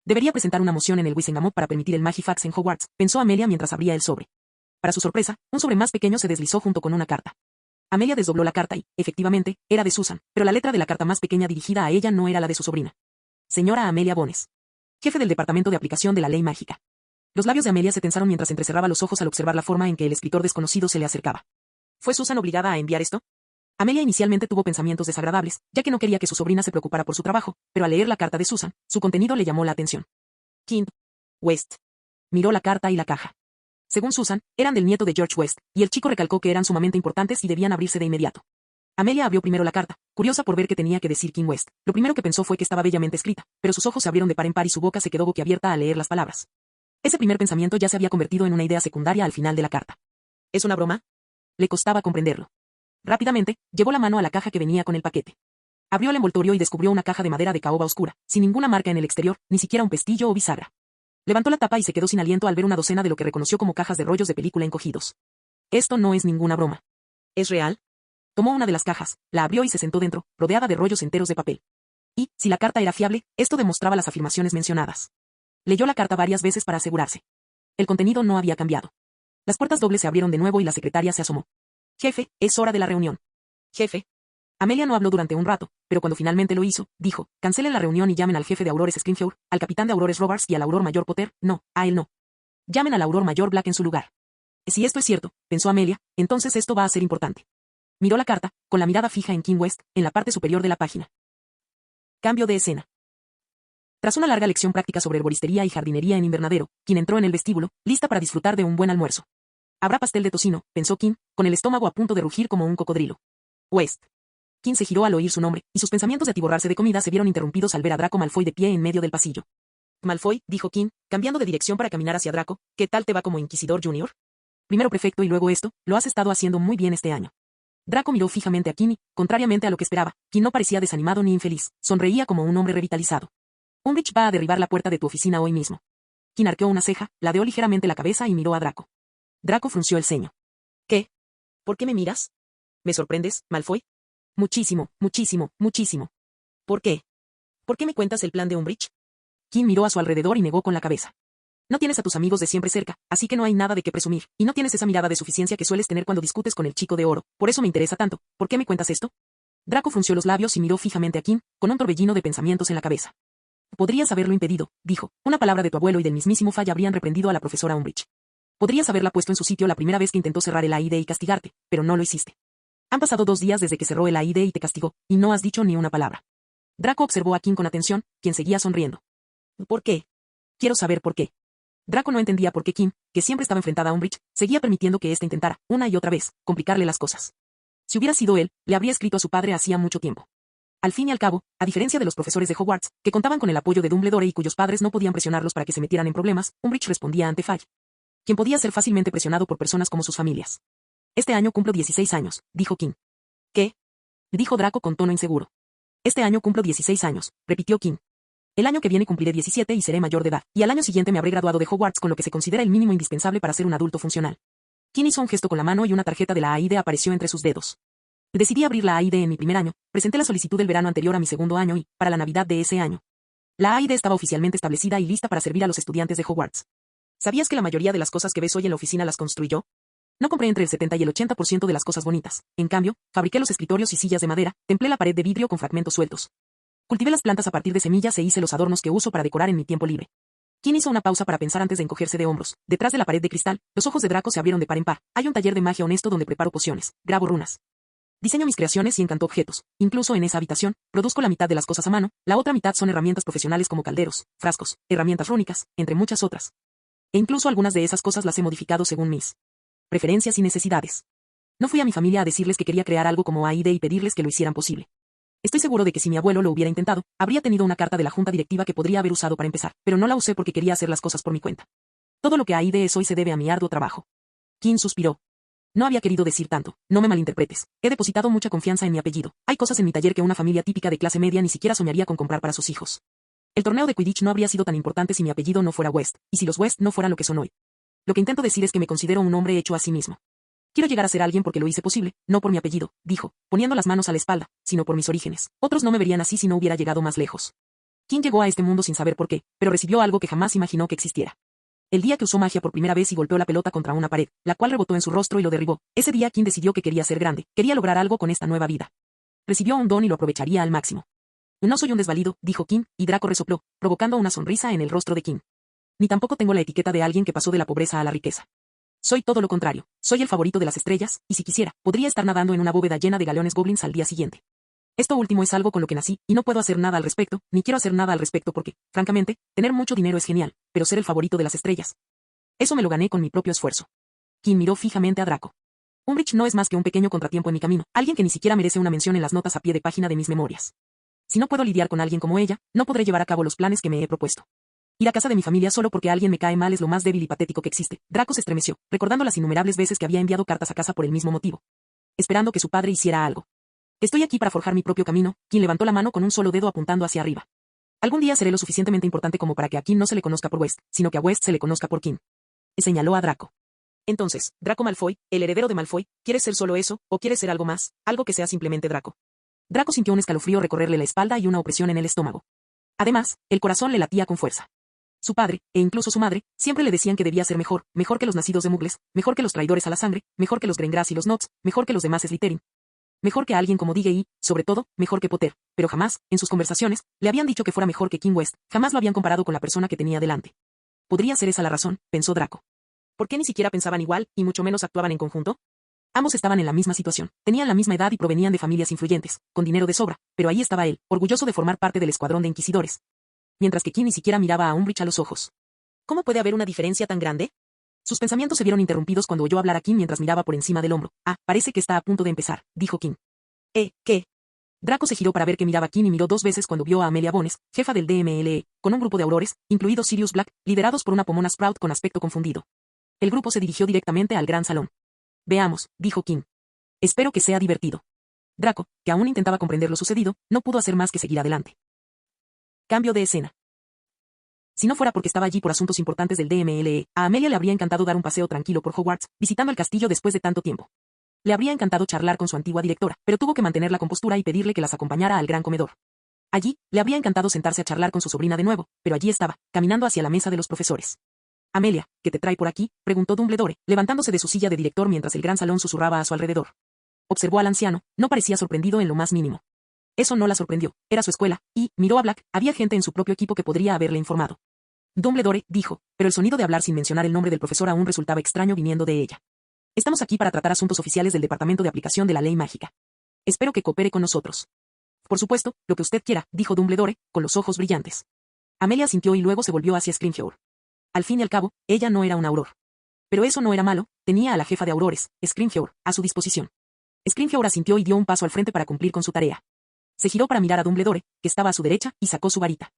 Debería presentar una moción en el Wisengamot para permitir el Magifax en Hogwarts, pensó Amelia mientras abría el sobre. Para su sorpresa, un sobre más pequeño se deslizó junto con una carta. Amelia desdobló la carta y, efectivamente, era de Susan, pero la letra de la carta más pequeña dirigida a ella no era la de su sobrina. Señora Amelia Bones. Jefe del Departamento de Aplicación de la Ley Mágica. Los labios de Amelia se tensaron mientras entrecerraba los ojos al observar la forma en que el escritor desconocido se le acercaba. ¿Fue Susan obligada a enviar esto? Amelia inicialmente tuvo pensamientos desagradables, ya que no quería que su sobrina se preocupara por su trabajo, pero al leer la carta de Susan, su contenido le llamó la atención. King West. Miró la carta y la caja. Según Susan, eran del nieto de George West, y el chico recalcó que eran sumamente importantes y debían abrirse de inmediato. Amelia abrió primero la carta, curiosa por ver qué tenía que decir King West. Lo primero que pensó fue que estaba bellamente escrita, pero sus ojos se abrieron de par en par y su boca se quedó boquiabierta al leer las palabras. Ese primer pensamiento ya se había convertido en una idea secundaria al final de la carta. ¿Es una broma? Le costaba comprenderlo. Rápidamente, llevó la mano a la caja que venía con el paquete. Abrió el envoltorio y descubrió una caja de madera de caoba oscura, sin ninguna marca en el exterior, ni siquiera un pestillo o bisagra. Levantó la tapa y se quedó sin aliento al ver una docena de lo que reconoció como cajas de rollos de película encogidos. Esto no es ninguna broma. ¿Es real? Tomó una de las cajas, la abrió y se sentó dentro, rodeada de rollos enteros de papel. Y, si la carta era fiable, esto demostraba las afirmaciones mencionadas. Leyó la carta varias veces para asegurarse. El contenido no había cambiado. Las puertas dobles se abrieron de nuevo y la secretaria se asomó. Jefe, es hora de la reunión. Jefe. Amelia no habló durante un rato, pero cuando finalmente lo hizo, dijo, cancelen la reunión y llamen al jefe de Aurores Scrimgeour, al capitán de Aurores Robards y al Auror Mayor Potter, no, a él no. Llamen al Auror Mayor Black en su lugar. Si esto es cierto, pensó Amelia, entonces esto va a ser importante. Miró la carta, con la mirada fija en King West, en la parte superior de la página. Cambio de escena. Tras una larga lección práctica sobre herboristería y jardinería en invernadero, King entró en el vestíbulo, lista para disfrutar de un buen almuerzo. Habrá pastel de tocino, pensó King, con el estómago a punto de rugir como un cocodrilo. West. King se giró al oír su nombre, y sus pensamientos de atiborrarse de comida se vieron interrumpidos al ver a Draco Malfoy de pie en medio del pasillo. Malfoy, dijo King, cambiando de dirección para caminar hacia Draco, ¿qué tal te va como Inquisidor Junior? Primero prefecto y luego esto, lo has estado haciendo muy bien este año. Draco miró fijamente a King y, contrariamente a lo que esperaba, King no parecía desanimado ni infeliz, sonreía como un hombre revitalizado. Umbridge va a derribar la puerta de tu oficina hoy mismo. King arqueó una ceja, ladeó ligeramente la cabeza y miró a Draco. Draco frunció el ceño. ¿Qué? ¿Por qué me miras? ¿Me sorprendes, Malfoy? Muchísimo, muchísimo, muchísimo. ¿Por qué? ¿Por qué me cuentas el plan de Umbridge? King miró a su alrededor y negó con la cabeza. No tienes a tus amigos de siempre cerca, así que no hay nada de qué presumir, y no tienes esa mirada de suficiencia que sueles tener cuando discutes con el chico de oro. Por eso me interesa tanto. ¿Por qué me cuentas esto? Draco frunció los labios y miró fijamente a Kim, con un torbellino de pensamientos en la cabeza. Podrías haberlo impedido, dijo. Una palabra de tu abuelo y del mismísimo Fay habrían reprendido a la profesora Umbridge. Podrías haberla puesto en su sitio la primera vez que intentó cerrar el AID y castigarte, pero no lo hiciste. Han pasado 2 días desde que cerró el AID y te castigó, y no has dicho ni una palabra. Draco observó a Kim con atención, quien seguía sonriendo. ¿Por qué? Quiero saber por qué. Draco no entendía por qué Kim, que siempre estaba enfrentada a Umbridge, seguía permitiendo que éste intentara, una y otra vez, complicarle las cosas. Si hubiera sido él, le habría escrito a su padre hacía mucho tiempo. Al fin y al cabo, a diferencia de los profesores de Hogwarts, que contaban con el apoyo de Dumbledore y cuyos padres no podían presionarlos para que se metieran en problemas, Umbridge respondía ante Fudge, quien podía ser fácilmente presionado por personas como sus familias. Este año cumplo 16 años, dijo Kim. ¿Qué? Dijo Draco con tono inseguro. Este año cumplo 16 años, repitió Kim. El año que viene cumpliré 17 y seré mayor de edad, y al año siguiente me habré graduado de Hogwarts con lo que se considera el mínimo indispensable para ser un adulto funcional. Kim hizo un gesto con la mano y una tarjeta de la AID apareció entre sus dedos. Decidí abrir la AID en mi primer año, presenté la solicitud del verano anterior a mi segundo año y, para la Navidad de ese año, la AID estaba oficialmente establecida y lista para servir a los estudiantes de Hogwarts. ¿Sabías que la mayoría de las cosas que ves hoy en la oficina las construí yo? No compré entre el 70 y el 80% de las cosas bonitas. En cambio, fabriqué los escritorios y sillas de madera, templé la pared de vidrio con fragmentos sueltos. Cultivé las plantas a partir de semillas e hice los adornos que uso para decorar en mi tiempo libre. Kim hizo una pausa para pensar antes de encogerse de hombros. Detrás de la pared de cristal, los ojos de Draco se abrieron de par en par. Hay un taller de magia honesto donde preparo pociones, grabo runas. Diseño mis creaciones y encanto objetos. Incluso en esa habitación, produzco la mitad de las cosas a mano, la otra mitad son herramientas profesionales como calderos, frascos, herramientas rúnicas, entre muchas otras. E incluso algunas de esas cosas las he modificado según mis preferencias y necesidades. No fui a mi familia a decirles que quería crear algo como AID y pedirles que lo hicieran posible. Estoy seguro de que si mi abuelo lo hubiera intentado, habría tenido una carta de la junta directiva que podría haber usado para empezar, pero no la usé porque quería hacer las cosas por mi cuenta. Todo lo que AID es hoy se debe a mi arduo trabajo. Kim suspiró. No había querido decir tanto, no me malinterpretes. He depositado mucha confianza en mi apellido. Hay cosas en mi taller que una familia típica de clase media ni siquiera soñaría con comprar para sus hijos. El torneo de Quidditch no habría sido tan importante si mi apellido no fuera West, y si los West no fueran lo que son hoy. Lo que intento decir es que me considero un hombre hecho a sí mismo. Quiero llegar a ser alguien porque lo hice posible, no por mi apellido, dijo, poniendo las manos a la espalda, sino por mis orígenes. Otros no me verían así si no hubiera llegado más lejos. Kim llegó a este mundo sin saber por qué, pero recibió algo que jamás imaginó que existiera. El día que usó magia por primera vez y golpeó la pelota contra una pared, la cual rebotó en su rostro y lo derribó, ese día Kim decidió que quería ser grande, quería lograr algo con esta nueva vida. Recibió un don y lo aprovecharía al máximo. No soy un desvalido, dijo Kim, y Draco resopló, provocando una sonrisa en el rostro de Kim. Ni tampoco tengo la etiqueta de alguien que pasó de la pobreza a la riqueza. Soy todo lo contrario, soy el favorito de las estrellas, y si quisiera, podría estar nadando en una bóveda llena de galeones goblins al día siguiente. Esto último es algo con lo que nací, y no puedo hacer nada al respecto, ni quiero hacer nada al respecto porque, francamente, tener mucho dinero es genial, pero ser el favorito de las estrellas. Eso me lo gané con mi propio esfuerzo. Kim miró fijamente a Draco. Umbridge no es más que un pequeño contratiempo en mi camino, alguien que ni siquiera merece una mención en las notas a pie de página de mis memorias. Si no puedo lidiar con alguien como ella, no podré llevar a cabo los planes que me he propuesto. Ir a casa de mi familia solo porque alguien me cae mal es lo más débil y patético que existe. Draco se estremeció, recordando las innumerables veces que había enviado cartas a casa por el mismo motivo. Esperando que su padre hiciera algo. Estoy aquí para forjar mi propio camino. Kim levantó la mano con un solo dedo apuntando hacia arriba. Algún día seré lo suficientemente importante como para que a Kim no se le conozca por West, sino que a West se le conozca por Kim. Señaló a Draco. Entonces, Draco Malfoy, el heredero de Malfoy, ¿quieres ser solo eso, o quieres ser algo más, algo que sea simplemente Draco? Draco sintió un escalofrío recorrerle la espalda y una opresión en el estómago. Además, el corazón le latía con fuerza. Su padre, e incluso su madre, siempre le decían que debía ser mejor, mejor que los nacidos de Muggles, mejor que los traidores a la sangre, mejor que los Gringotts y los Notts, mejor que los demás Slytherin. Mejor que alguien como Diggory y, sobre todo, mejor que Potter, pero jamás, en sus conversaciones, le habían dicho que fuera mejor que Kim West, jamás lo habían comparado con la persona que tenía delante. Podría ser esa la razón, pensó Draco. ¿Por qué ni siquiera pensaban igual, y mucho menos actuaban en conjunto? Ambos estaban en la misma situación, tenían la misma edad y provenían de familias influyentes, con dinero de sobra, pero ahí estaba él, orgulloso de formar parte del escuadrón de inquisidores. Mientras que Kim ni siquiera miraba a Umbridge a los ojos. ¿Cómo puede haber una diferencia tan grande? Sus pensamientos se vieron interrumpidos cuando oyó hablar a Kim mientras miraba por encima del hombro. Ah, parece que está a punto de empezar, dijo Kim. ¿Qué? Draco se giró para ver que miraba a Kim y miró 2 veces cuando vio a Amelia Bones, jefa del DMLE, con un grupo de aurores, incluido Sirius Black, liderados por una Pomona Sprout con aspecto confundido. El grupo se dirigió directamente al gran salón. Veamos, dijo Kim. Espero que sea divertido. Draco, que aún intentaba comprender lo sucedido, no pudo hacer más que seguir adelante. Cambio de escena. Si no fuera porque estaba allí por asuntos importantes del DMLE, a Amelia le habría encantado dar un paseo tranquilo por Hogwarts, visitando el castillo después de tanto tiempo. Le habría encantado charlar con su antigua directora, pero tuvo que mantener la compostura y pedirle que las acompañara al gran comedor. Allí, le habría encantado sentarse a charlar con su sobrina de nuevo, pero allí estaba, caminando hacia la mesa de los profesores. Amelia, ¿qué te trae por aquí?, preguntó Dumbledore, levantándose de su silla de director mientras el gran salón susurraba a su alrededor. Observó al anciano, no parecía sorprendido en lo más mínimo. Eso no la sorprendió, era su escuela, y, miró a Black, había gente en su propio equipo que podría haberle informado. Dumbledore, dijo, pero el sonido de hablar sin mencionar el nombre del profesor aún resultaba extraño viniendo de ella. Estamos aquí para tratar asuntos oficiales del Departamento de Aplicación de la Ley Mágica. Espero que coopere con nosotros. Por supuesto, lo que usted quiera, dijo Dumbledore, con los ojos brillantes. Amelia asintió y luego se volvió hacia Scrimgeour. Al fin y al cabo, ella no era un auror. Pero eso no era malo, tenía a la jefa de aurores, Scrimgeour, a su disposición. Scrimgeour asintió y dio un paso al frente para cumplir con su tarea. Se giró para mirar a Dumbledore, que estaba a su derecha, y sacó su varita.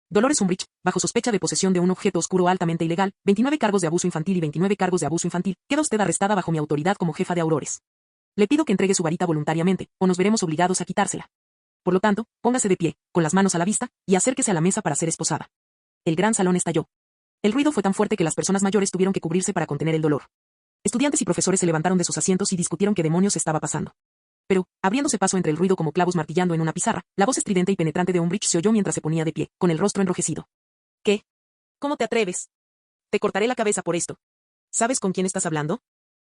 Dolores Umbridge, bajo sospecha de posesión de un objeto oscuro altamente ilegal, 29 cargos de abuso infantil y 29 cargos de abuso infantil, queda usted arrestada bajo mi autoridad como jefa de aurores. Le pido que entregue su varita voluntariamente, o nos veremos obligados a quitársela. Por lo tanto, póngase de pie, con las manos a la vista, y acérquese a la mesa para ser esposada. El gran salón estalló. El ruido fue tan fuerte que las personas mayores tuvieron que cubrirse para contener el dolor. Estudiantes y profesores se levantaron de sus asientos y discutieron qué demonios estaba pasando. Pero, abriéndose paso entre el ruido como clavos martillando en una pizarra, la voz estridente y penetrante de Umbridge se oyó mientras se ponía de pie, con el rostro enrojecido. ¿Qué? ¿Cómo te atreves? Te cortaré la cabeza por esto. ¿Sabes con quién estás hablando?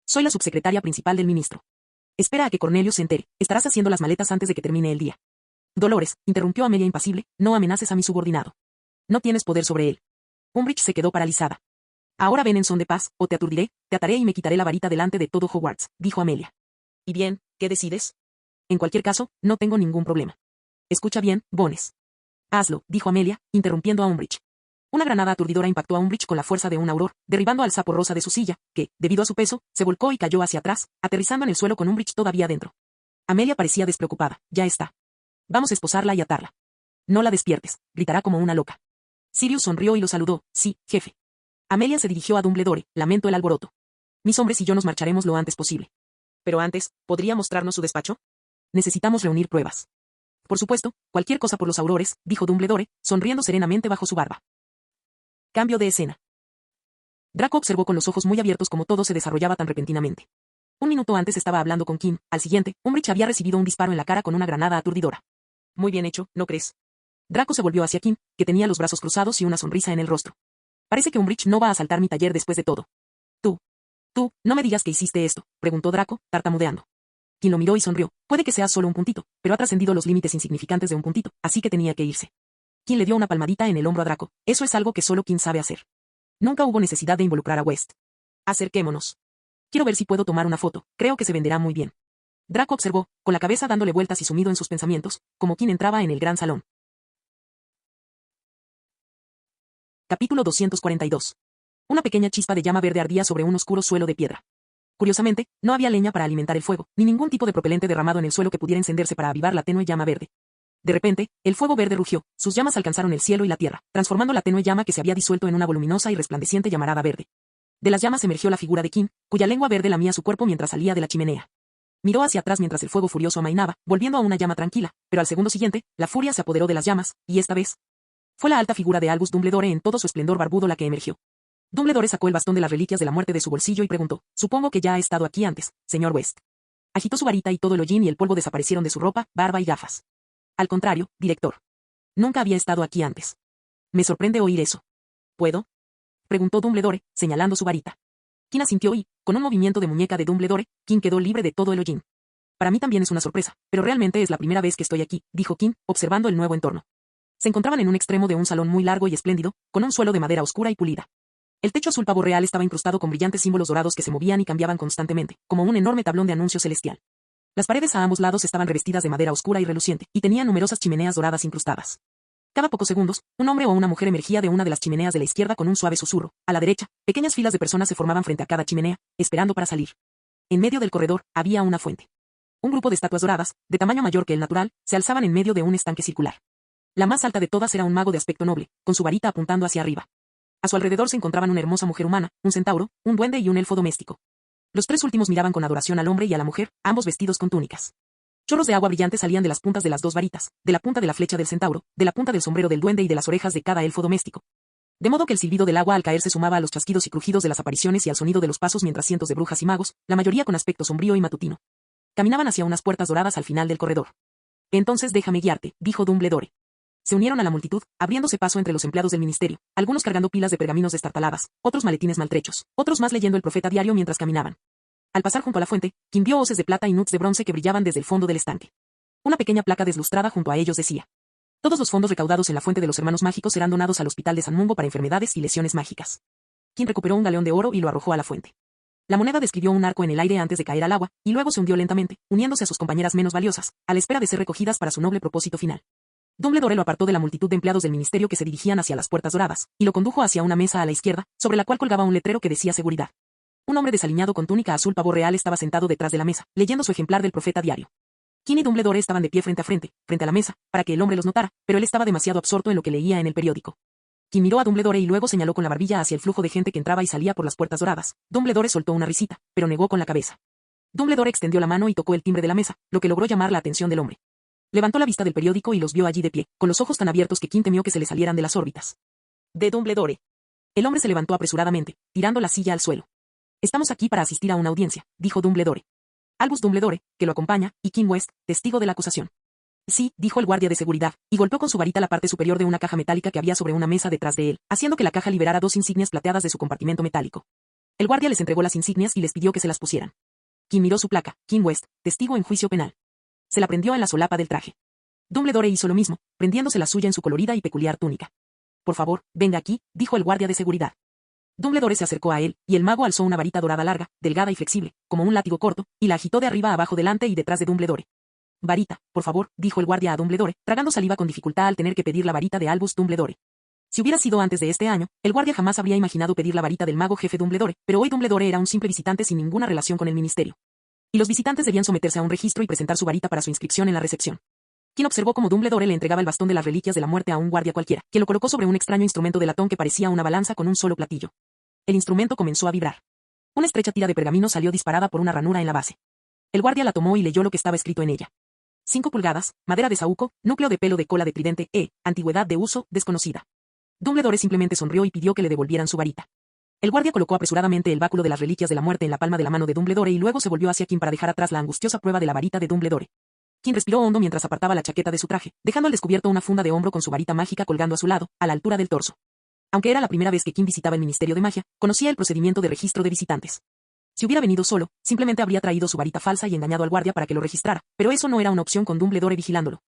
Soy la subsecretaria principal del ministro. Espera a que Cornelius se entere, estarás haciendo las maletas antes de que termine el día. Dolores, interrumpió Amelia impasible, no amenaces a mi subordinado. No tienes poder sobre él. Umbridge se quedó paralizada. Ahora ven en son de paz, o te aturdiré, te ataré y me quitaré la varita delante de todo Hogwarts, dijo Amelia. Y bien, ¿qué decides? En cualquier caso, no tengo ningún problema. Escucha bien, Bones. Hazlo, dijo Amelia, interrumpiendo a Umbridge. Una granada aturdidora impactó a Umbridge con la fuerza de un auror, derribando al sapo rosa de su silla, que, debido a su peso, se volcó y cayó hacia atrás, aterrizando en el suelo con Umbridge todavía dentro. Amelia parecía despreocupada. Ya está. Vamos a esposarla y atarla. No la despiertes, gritará como una loca. Sirius sonrió y lo saludó. Sí, jefe. Amelia se dirigió a Dumbledore, lamento el alboroto. Mis hombres y yo nos marcharemos lo antes posible. Pero antes, ¿podría mostrarnos su despacho? Necesitamos reunir pruebas. Por supuesto, cualquier cosa por los aurores, dijo Dumbledore, sonriendo serenamente bajo su barba. Cambio de escena. Draco observó con los ojos muy abiertos cómo todo se desarrollaba tan repentinamente. Un minuto antes estaba hablando con Kim, al siguiente, Umbridge había recibido un disparo en la cara con una granada aturdidora. Muy bien hecho, ¿no crees? Draco se volvió hacia Kim, que tenía los brazos cruzados y una sonrisa en el rostro. Parece que Umbridge no va a asaltar mi taller después de todo. Tú, no me digas que hiciste esto, preguntó Draco, tartamudeando. Kim lo miró y sonrió. Puede que sea solo un puntito, pero ha trascendido los límites insignificantes de un puntito, así que tenía que irse. Kim le dio una palmadita en el hombro a Draco. Eso es algo que solo Kim sabe hacer. Nunca hubo necesidad de involucrar a West. Acerquémonos. Quiero ver si puedo tomar una foto, creo que se venderá muy bien. Draco observó, con la cabeza dándole vueltas y sumido en sus pensamientos, como Kim entraba en el gran salón. Capítulo 242. Una pequeña chispa de llama verde ardía sobre un oscuro suelo de piedra. Curiosamente, no había leña para alimentar el fuego, ni ningún tipo de propelente derramado en el suelo que pudiera encenderse para avivar la tenue llama verde. De repente, el fuego verde rugió, sus llamas alcanzaron el cielo y la tierra, transformando la tenue llama que se había disuelto en una voluminosa y resplandeciente llamarada verde. De las llamas emergió la figura de Kim, cuya lengua verde lamía su cuerpo mientras salía de la chimenea. Miró hacia atrás mientras el fuego furioso amainaba, volviendo a una llama tranquila, pero al segundo siguiente, la furia se apoderó de las llamas, y esta vez fue la alta figura de Albus Dumbledore en todo su esplendor barbudo la que emergió. Dumbledore sacó el bastón de las reliquias de la muerte de su bolsillo y preguntó, supongo que ya ha estado aquí antes, señor West. Agitó su varita y todo el hollín y el polvo desaparecieron de su ropa, barba y gafas. Al contrario, director. Nunca había estado aquí antes. Me sorprende oír eso. ¿Puedo? Preguntó Dumbledore, señalando su varita. Kim asintió y, con un movimiento de muñeca de Dumbledore, Kim quedó libre de todo el hollín. Para mí también es una sorpresa, pero realmente es la primera vez que estoy aquí, dijo Kim, observando el nuevo entorno. Se encontraban en un extremo de un salón muy largo y espléndido, con un suelo de madera oscura y pulida. El techo azul pavo real estaba incrustado con brillantes símbolos dorados que se movían y cambiaban constantemente, como un enorme tablón de anuncio celestial. Las paredes a ambos lados estaban revestidas de madera oscura y reluciente, y tenían numerosas chimeneas doradas incrustadas. Cada pocos segundos, un hombre o una mujer emergía de una de las chimeneas de la izquierda con un suave susurro. A la derecha, pequeñas filas de personas se formaban frente a cada chimenea, esperando para salir. En medio del corredor, había una fuente. Un grupo de estatuas doradas, de tamaño mayor que el natural, se alzaban en medio de un estanque circular. La más alta de todas era un mago de aspecto noble, con su varita apuntando hacia arriba. A su alrededor se encontraban una hermosa mujer humana, un centauro, un duende y un elfo doméstico. Los tres últimos miraban con adoración al hombre y a la mujer, ambos vestidos con túnicas. Chorros de agua brillante salían de las puntas de las dos varitas, de la punta de la flecha del centauro, de la punta del sombrero del duende y de las orejas de cada elfo doméstico. De modo que el silbido del agua al caer se sumaba a los chasquidos y crujidos de las apariciones y al sonido de los pasos mientras cientos de brujas y magos, la mayoría con aspecto sombrío y matutino, caminaban hacia unas puertas doradas al final del corredor. Entonces déjame guiarte, dijo Dumbledore. Se unieron a la multitud, abriéndose paso entre los empleados del ministerio, algunos cargando pilas de pergaminos destartaladas, otros maletines maltrechos, otros más leyendo el profeta diario mientras caminaban. Al pasar junto a la fuente, Kim vio hoces de plata y nuts de bronce que brillaban desde el fondo del estanque. Una pequeña placa deslustrada junto a ellos decía: todos los fondos recaudados en la fuente de los hermanos mágicos serán donados al hospital de San Mungo para enfermedades y lesiones mágicas. Kim recuperó un galeón de oro y lo arrojó a la fuente. La moneda describió un arco en el aire antes de caer al agua, y luego se hundió lentamente, uniéndose a sus compañeras menos valiosas, a la espera de ser recogidas para su noble propósito final. Dumbledore lo apartó de la multitud de empleados del ministerio que se dirigían hacia las puertas doradas, y lo condujo hacia una mesa a la izquierda, sobre la cual colgaba un letrero que decía seguridad. Un hombre desaliñado con túnica azul pavo real estaba sentado detrás de la mesa, leyendo su ejemplar del profeta diario. Kim y Dumbledore estaban de pie frente a la mesa, para que el hombre los notara, pero él estaba demasiado absorto en lo que leía en el periódico. Kim miró a Dumbledore y luego señaló con la barbilla hacia el flujo de gente que entraba y salía por las puertas doradas. Dumbledore soltó una risita, pero negó con la cabeza. Dumbledore extendió la mano y tocó el timbre de la mesa, lo que logró llamar la atención del hombre. Levantó la vista del periódico y los vio allí de pie, con los ojos tan abiertos que Kim temió que se le salieran de las órbitas. De Dumbledore. El hombre se levantó apresuradamente, tirando la silla al suelo. Estamos aquí para asistir a una audiencia, dijo Dumbledore. Albus Dumbledore, que lo acompaña, y Kim West, testigo de la acusación. Sí, dijo el guardia de seguridad, y golpeó con su varita la parte superior de una caja metálica que había sobre una mesa detrás de él, haciendo que la caja liberara 2 insignias plateadas de su compartimento metálico. El guardia les entregó las insignias y les pidió que se las pusieran. Kim miró su placa: Kim West, testigo en juicio penal. Se la prendió en la solapa del traje. Dumbledore hizo lo mismo, prendiéndose la suya en su colorida y peculiar túnica. Por favor, venga aquí, dijo el guardia de seguridad. Dumbledore se acercó a él, y el mago alzó una varita dorada larga, delgada y flexible, como un látigo corto, y la agitó de arriba a abajo delante y detrás de Dumbledore. Varita, por favor, dijo el guardia a Dumbledore, tragando saliva con dificultad al tener que pedir la varita de Albus Dumbledore. Si hubiera sido antes de este año, el guardia jamás habría imaginado pedir la varita del mago jefe Dumbledore, pero hoy Dumbledore era un simple visitante sin ninguna relación con el ministerio. Y los visitantes debían someterse a un registro y presentar su varita para su inscripción en la recepción. Quien observó cómo Dumbledore le entregaba el bastón de las reliquias de la muerte a un guardia cualquiera, que lo colocó sobre un extraño instrumento de latón que parecía una balanza con un solo platillo. El instrumento comenzó a vibrar. Una estrecha tira de pergamino salió disparada por una ranura en la base. El guardia la tomó y leyó lo que estaba escrito en ella. 5 pulgadas, madera de saúco, núcleo de pelo de cola de tridente, antigüedad de uso, desconocida. Dumbledore simplemente sonrió y pidió que le devolvieran su varita. El guardia colocó apresuradamente el báculo de las reliquias de la muerte en la palma de la mano de Dumbledore y luego se volvió hacia Kim para dejar atrás la angustiosa prueba de la varita de Dumbledore. Kim respiró hondo mientras apartaba la chaqueta de su traje, dejando al descubierto una funda de hombro con su varita mágica colgando a su lado, a la altura del torso. Aunque era la primera vez que Kim visitaba el Ministerio de Magia, conocía el procedimiento de registro de visitantes. Si hubiera venido solo, simplemente habría traído su varita falsa y engañado al guardia para que lo registrara, pero eso no era una opción con Dumbledore vigilándolo.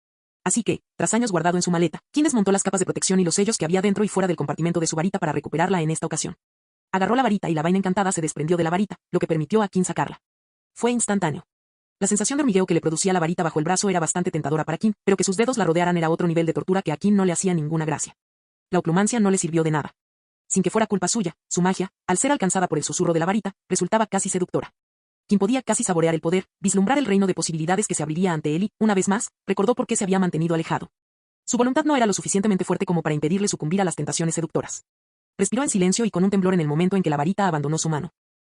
Así que, tras años guardado en su maleta, Kim desmontó las capas de protección y los sellos que había dentro y fuera del compartimento de su varita para recuperarla en esta ocasión. Agarró la varita y la vaina encantada se desprendió de la varita, lo que permitió a Kim sacarla. Fue instantáneo. La sensación de hormigueo que le producía la varita bajo el brazo era bastante tentadora para Kim, pero que sus dedos la rodearan era otro nivel de tortura que a Kim no le hacía ninguna gracia. La oclumancia no le sirvió de nada. Sin que fuera culpa suya, su magia, al ser alcanzada por el susurro de la varita, resultaba casi seductora. Kim podía casi saborear el poder, vislumbrar el reino de posibilidades que se abriría ante él y, una vez más, recordó por qué se había mantenido alejado. Su voluntad no era lo suficientemente fuerte como para impedirle sucumbir a las tentaciones seductoras. Respiró en silencio y con un temblor en el momento en que la varita abandonó su mano.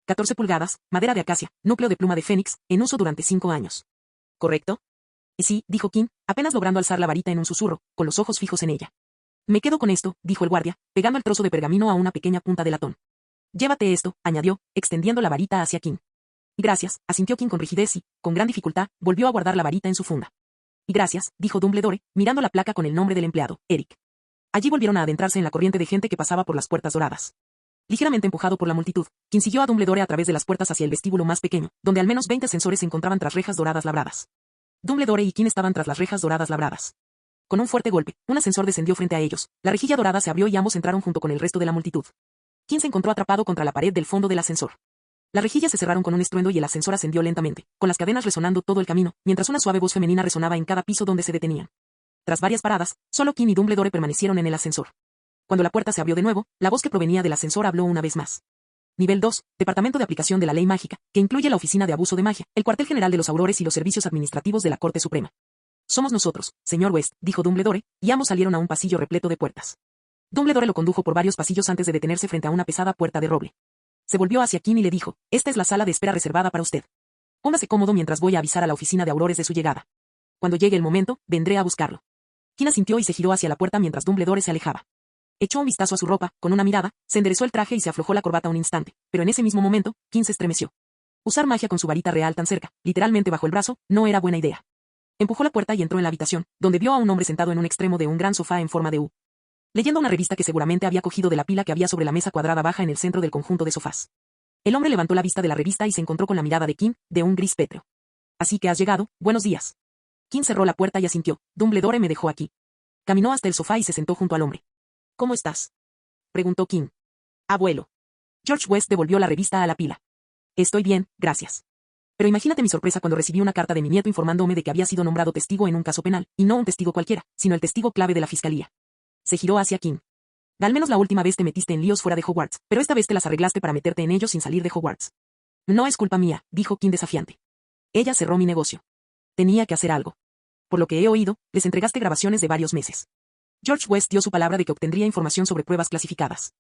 14 pulgadas, madera de acacia, núcleo de pluma de fénix, en uso durante 5 años. ¿Correcto? Sí, dijo Kim, apenas logrando alzar la varita en un susurro, con los ojos fijos en ella. Me quedo con esto, dijo el guardia, pegando el trozo de pergamino a una pequeña punta de latón. Llévate esto, añadió, extendiendo la varita hacia Kim. Gracias, asintió Kim con rigidez y, con gran dificultad, volvió a guardar la varita en su funda. Gracias, dijo Dumbledore, mirando la placa con el nombre del empleado, Eric. Allí volvieron a adentrarse en la corriente de gente que pasaba por las puertas doradas. Ligeramente empujado por la multitud, Kim siguió a Dumbledore a través de las puertas hacia el vestíbulo más pequeño, donde al menos 20 ascensores se encontraban tras rejas doradas labradas. Dumbledore y Kim estaban tras las rejas doradas labradas. Con un fuerte golpe, un ascensor descendió frente a ellos, la rejilla dorada se abrió y ambos entraron junto con el resto de la multitud. Kim se encontró atrapado contra la pared del fondo del ascensor. Las rejillas se cerraron con un estruendo y el ascensor ascendió lentamente, con las cadenas resonando todo el camino, mientras una suave voz femenina resonaba en cada piso donde se detenían. Tras varias paradas, solo Kim y Dumbledore permanecieron en el ascensor. Cuando la puerta se abrió de nuevo, la voz que provenía del ascensor habló una vez más. Nivel 2, Departamento de Aplicación de la Ley Mágica, que incluye la Oficina de Abuso de Magia, el Cuartel General de los Aurores y los Servicios Administrativos de la Corte Suprema. Somos nosotros, señor West, dijo Dumbledore, y ambos salieron a un pasillo repleto de puertas. Dumbledore lo condujo por varios pasillos antes de detenerse frente a una pesada puerta de roble. Se volvió hacia Kim y le dijo, esta es la sala de espera reservada para usted. Póngase cómodo mientras voy a avisar a la Oficina de Aurores de su llegada. Cuando llegue el momento, vendré a buscarlo. Kim asintió y se giró hacia la puerta mientras Dumbledore se alejaba. Echó un vistazo a su ropa, con una mirada, se enderezó el traje y se aflojó la corbata un instante, pero en ese mismo momento, Kim se estremeció. Usar magia con su varita real tan cerca, literalmente bajo el brazo, no era buena idea. Empujó la puerta y entró en la habitación, donde vio a un hombre sentado en un extremo de un gran sofá en forma de U, leyendo una revista que seguramente había cogido de la pila que había sobre la mesa cuadrada baja en el centro del conjunto de sofás. El hombre levantó la vista de la revista y se encontró con la mirada de Kim, de un gris pétreo. Así que has llegado, buenos días. Kim cerró la puerta y asintió. Dumbledore me dejó aquí. Caminó hasta el sofá y se sentó junto al hombre. ¿Cómo estás?, preguntó Kim. Abuelo. George West devolvió la revista a la pila. Estoy bien, gracias. Pero imagínate mi sorpresa cuando recibí una carta de mi nieto informándome de que había sido nombrado testigo en un caso penal, y no un testigo cualquiera, sino el testigo clave de la fiscalía. Se giró hacia Kim. Al menos la última vez te metiste en líos fuera de Hogwarts, pero esta vez te las arreglaste para meterte en ellos sin salir de Hogwarts. No es culpa mía, dijo Kim desafiante. Ella cerró mi negocio. Tenía que hacer algo. Por lo que he oído, les entregaste grabaciones de varios meses. George West dio su palabra de que obtendría información sobre pruebas clasificadas.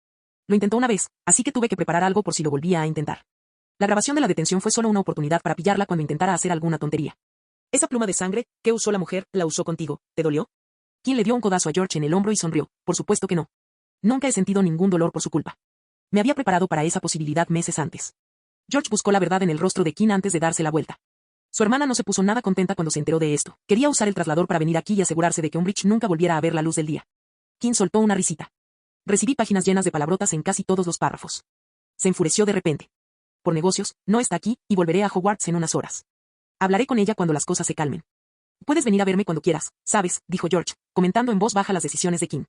Lo intentó una vez, así que tuve que preparar algo por si lo volvía a intentar. La grabación de la detención fue solo una oportunidad para pillarla cuando intentara hacer alguna tontería. Esa pluma de sangre, que usó la mujer, la usó contigo, ¿te dolió? Kim le dio un codazo a George en el hombro y sonrió. Por supuesto que no. Nunca he sentido ningún dolor por su culpa. Me había preparado para esa posibilidad meses antes. George buscó la verdad en el rostro de Kim antes de darse la vuelta. Su hermana no se puso nada contenta cuando se enteró de esto. Quería usar el traslador para venir aquí y asegurarse de que Umbridge nunca volviera a ver la luz del día. Kim soltó una risita. Recibí páginas llenas de palabrotas en casi todos los párrafos. Se enfureció de repente. Por negocios, no está aquí, y volveré a Hogwarts en unas horas. Hablaré con ella cuando las cosas se calmen. Puedes venir a verme cuando quieras, ¿sabes?, dijo George, comentando en voz baja las decisiones de Kim.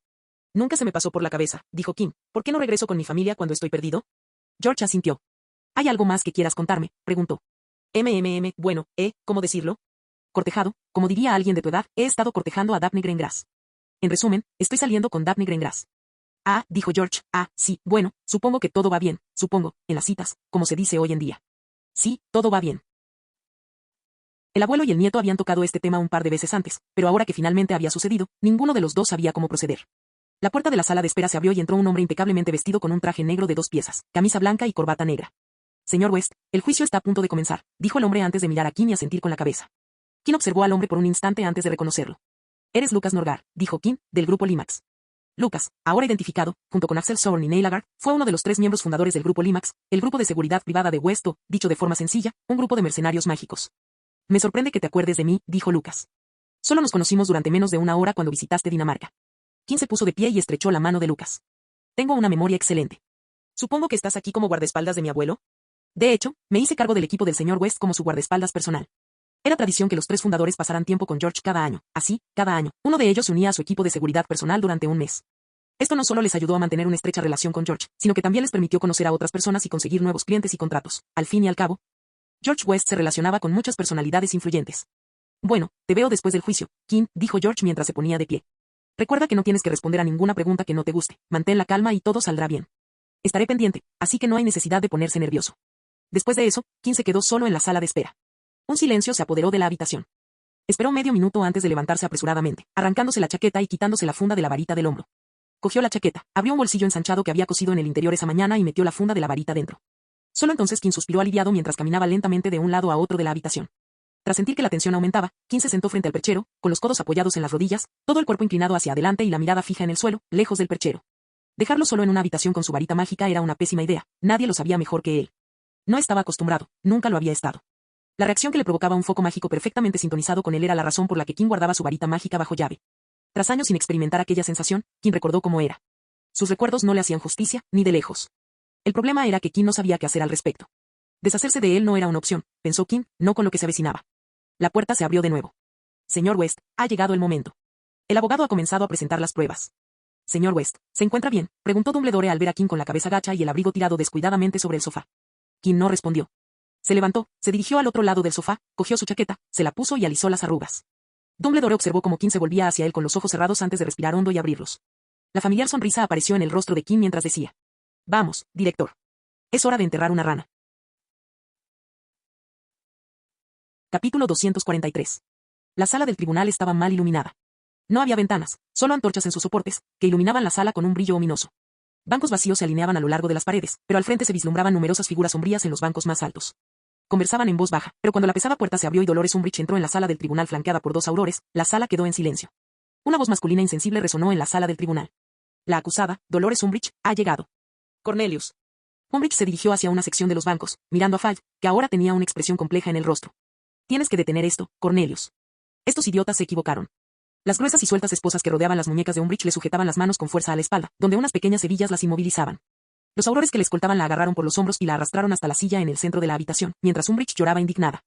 Nunca se me pasó por la cabeza, dijo Kim. ¿Por qué no regreso con mi familia cuando estoy perdido? George asintió. ¿Hay algo más que quieras contarme?, preguntó. Bueno, ¿cómo decirlo? Cortejado, como diría alguien de tu edad, he estado cortejando a Daphne Greengrass. En resumen, estoy saliendo con Daphne Greengrass. Ah, dijo George, sí, bueno, supongo que todo va bien, supongo, en las citas, como se dice hoy en día. Sí, todo va bien. El abuelo y el nieto habían tocado este tema un par de veces antes, pero ahora que finalmente había sucedido, ninguno de los dos sabía cómo proceder. La puerta de la sala de espera se abrió y entró un hombre impecablemente vestido con un traje negro de 2 piezas, camisa blanca y corbata negra. Señor West, el juicio está a punto de comenzar, dijo el hombre antes de mirar a Kim y asentir con la cabeza. Kim observó al hombre por un instante antes de reconocerlo. Eres Lucas Norgar, dijo Kim, del grupo Limax. Lucas, ahora identificado, junto con Axel Zorn y Neil Agar, fue uno de los 3 miembros fundadores del grupo Limax, el grupo de seguridad privada de West o, dicho de forma sencilla, un grupo de mercenarios mágicos. Me sorprende que te acuerdes de mí, dijo Lucas. Solo nos conocimos durante menos de una hora cuando visitaste Dinamarca. Kim se puso de pie y estrechó la mano de Lucas. Tengo una memoria excelente. Supongo que estás aquí como guardaespaldas de mi abuelo. De hecho, me hice cargo del equipo del señor West como su guardaespaldas personal. Era tradición que los 3 fundadores pasaran tiempo con George cada año, así, cada año, uno de ellos se unía a su equipo de seguridad personal durante un mes. Esto no solo les ayudó a mantener una estrecha relación con George, sino que también les permitió conocer a otras personas y conseguir nuevos clientes y contratos. Al fin y al cabo, George West se relacionaba con muchas personalidades influyentes. Bueno, te veo después del juicio, Kim, dijo George mientras se ponía de pie. Recuerda que no tienes que responder a ninguna pregunta que no te guste, mantén la calma y todo saldrá bien. Estaré pendiente, así que no hay necesidad de ponerse nervioso. Después de eso, Kim se quedó solo en la sala de espera. Un silencio se apoderó de la habitación. Esperó medio minuto antes de levantarse apresuradamente, arrancándose la chaqueta y quitándose la funda de la varita del hombro. Cogió la chaqueta, abrió un bolsillo ensanchado que había cosido en el interior esa mañana y metió la funda de la varita dentro. Solo entonces Kim suspiró aliviado mientras caminaba lentamente de un lado a otro de la habitación. Tras sentir que la tensión aumentaba, Kim se sentó frente al perchero, con los codos apoyados en las rodillas, todo el cuerpo inclinado hacia adelante y la mirada fija en el suelo, lejos del perchero. Dejarlo solo en una habitación con su varita mágica era una pésima idea, nadie lo sabía mejor que él. No estaba acostumbrado, nunca lo había estado. La reacción que le provocaba un foco mágico perfectamente sintonizado con él era la razón por la que Kim guardaba su varita mágica bajo llave. Tras años sin experimentar aquella sensación, Kim recordó cómo era. Sus recuerdos no le hacían justicia, ni de lejos. El problema era que Kim no sabía qué hacer al respecto. Deshacerse de él no era una opción, pensó Kim, no con lo que se avecinaba. La puerta se abrió de nuevo. Señor West, ha llegado el momento. El abogado ha comenzado a presentar las pruebas. Señor West, ¿se encuentra bien?, preguntó Dumbledore al ver a Kim con la cabeza gacha y el abrigo tirado descuidadamente sobre el sofá. Kim no respondió. Se levantó, se dirigió al otro lado del sofá, cogió su chaqueta, se la puso y alisó las arrugas. Dumbledore observó cómo Kim se volvía hacia él con los ojos cerrados antes de respirar hondo y abrirlos. La familiar sonrisa apareció en el rostro de Kim mientras decía: Vamos, director. Es hora de enterrar una rana. Capítulo 243. La sala del tribunal estaba mal iluminada. No había ventanas, solo antorchas en sus soportes, que iluminaban la sala con un brillo ominoso. Bancos vacíos se alineaban a lo largo de las paredes, pero al frente se vislumbraban numerosas figuras sombrías en los bancos más altos. Conversaban en voz baja, pero cuando la pesada puerta se abrió y Dolores Umbridge entró en la sala del tribunal flanqueada por 2 aurores, la sala quedó en silencio. Una voz masculina insensible resonó en la sala del tribunal. La acusada, Dolores Umbridge, ha llegado. Cornelius. Umbridge se dirigió hacia una sección de los bancos, mirando a Fudge, que ahora tenía una expresión compleja en el rostro. Tienes que detener esto, Cornelius. Estos idiotas se equivocaron. Las gruesas y sueltas esposas que rodeaban las muñecas de Umbridge le sujetaban las manos con fuerza a la espalda, donde unas pequeñas hebillas las inmovilizaban. Los aurores que le escoltaban la agarraron por los hombros y la arrastraron hasta la silla en el centro de la habitación, mientras Umbridge lloraba indignada.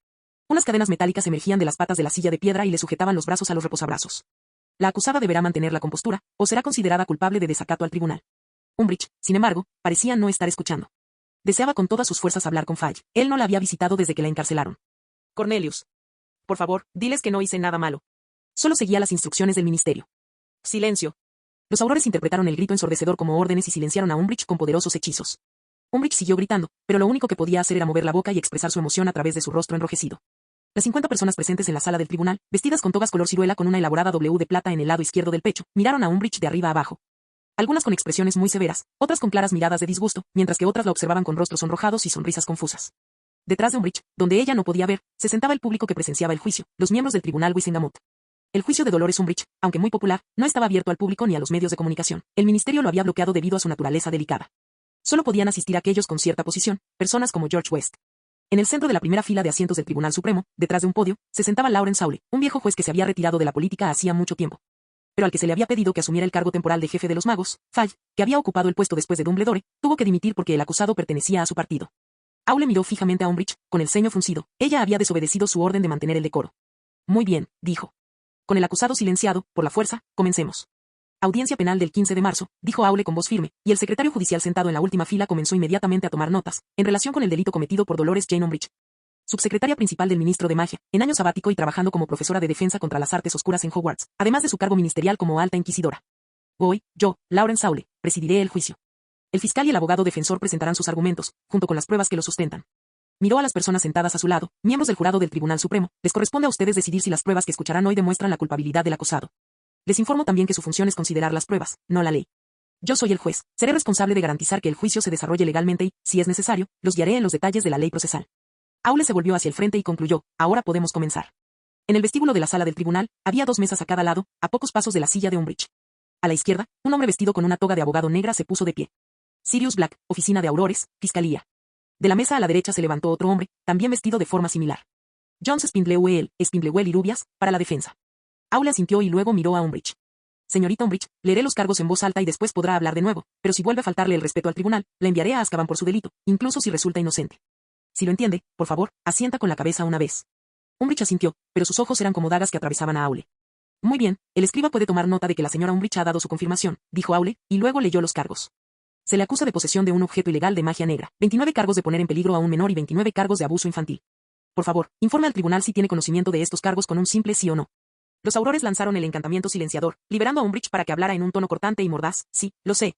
Unas cadenas metálicas emergían de las patas de la silla de piedra y le sujetaban los brazos a los reposabrazos. La acusada deberá mantener la compostura, o será considerada culpable de desacato al tribunal. Umbridge, sin embargo, parecía no estar escuchando. Deseaba con todas sus fuerzas hablar con Fudge. Él no la había visitado desde que la encarcelaron. Cornelius. Por favor, diles que no hice nada malo. Solo seguía las instrucciones del ministerio. Silencio. Los aurores interpretaron el grito ensordecedor como órdenes y silenciaron a Umbridge con poderosos hechizos. Umbridge siguió gritando, pero lo único que podía hacer era mover la boca y expresar su emoción a través de su rostro enrojecido. Las 50 personas presentes en la sala del tribunal, vestidas con togas color ciruela con una elaborada W de plata en el lado izquierdo del pecho, miraron a Umbridge de arriba a abajo. Algunas con expresiones muy severas, otras con claras miradas de disgusto, mientras que otras la observaban con rostros sonrojados y sonrisas confusas. Detrás de Umbridge, donde ella no podía ver, se sentaba el público que presenciaba el juicio, los miembros del tribunal Wisengamot. El juicio de Dolores Umbridge, aunque muy popular, no estaba abierto al público ni a los medios de comunicación. El ministerio lo había bloqueado debido a su naturaleza delicada. Solo podían asistir aquellos con cierta posición, personas como George West. En el centro de la primera fila de asientos del Tribunal Supremo, detrás de un podio, se sentaba Lawrence Saule, un viejo juez que se había retirado de la política hacía mucho tiempo. Pero al que se le había pedido que asumiera el cargo temporal de jefe de los magos, Fudge, que había ocupado el puesto después de Dumbledore, tuvo que dimitir porque el acusado pertenecía a su partido. Aule miró fijamente a Umbridge, con el ceño fruncido. Ella había desobedecido su orden de mantener el decoro. Muy bien, dijo. Con el acusado silenciado, por la fuerza, comencemos. Audiencia penal del 15 de marzo, dijo Aule con voz firme, y el secretario judicial sentado en la última fila comenzó inmediatamente a tomar notas, en relación con el delito cometido por Dolores Jane Umbridge. Subsecretaria principal del ministro de Magia, en año sabático y trabajando como profesora de defensa contra las artes oscuras en Hogwarts, además de su cargo ministerial como alta inquisidora. Hoy, yo, Lawrence Aule, presidiré el juicio. El fiscal y el abogado defensor presentarán sus argumentos, junto con las pruebas que los sustentan. Miró a las personas sentadas a su lado, miembros del jurado del Tribunal Supremo. Les corresponde a ustedes decidir si las pruebas que escucharán hoy demuestran la culpabilidad del acusado. Les informo también que su función es considerar las pruebas, no la ley. Yo soy el juez, seré responsable de garantizar que el juicio se desarrolle legalmente y, si es necesario, los guiaré en los detalles de la ley procesal. Aule se volvió hacia el frente y concluyó, ahora podemos comenzar. En el vestíbulo de la sala del tribunal, había 2 mesas a cada lado, a pocos pasos de la silla de Umbridge. A la izquierda, un hombre vestido con una toga de abogado negra se puso de pie. Sirius Black, oficina de aurores, fiscalía. De la mesa a la derecha se levantó otro hombre, también vestido de forma similar. Jones Spindlewell y Rubias, para la defensa. Aule asintió y luego miró a Umbridge. Señorita Umbridge, leeré los cargos en voz alta y después podrá hablar de nuevo, pero si vuelve a faltarle el respeto al tribunal, la enviaré a Azkaban por su delito, incluso si resulta inocente. Si lo entiende, por favor, asienta con la cabeza una vez. Umbridge asintió, pero sus ojos eran como dagas que atravesaban a Aule. Muy bien, el escriba puede tomar nota de que la señora Umbridge ha dado su confirmación, dijo Aule, y luego leyó los cargos. Se le acusa de posesión de un objeto ilegal de magia negra, 29 cargos de poner en peligro a un menor y 29 cargos de abuso infantil. Por favor, informe al tribunal si tiene conocimiento de estos cargos con un simple sí o no. Los aurores lanzaron el encantamiento silenciador, liberando a Umbridge para que hablara en un tono cortante y mordaz. Sí, lo sé.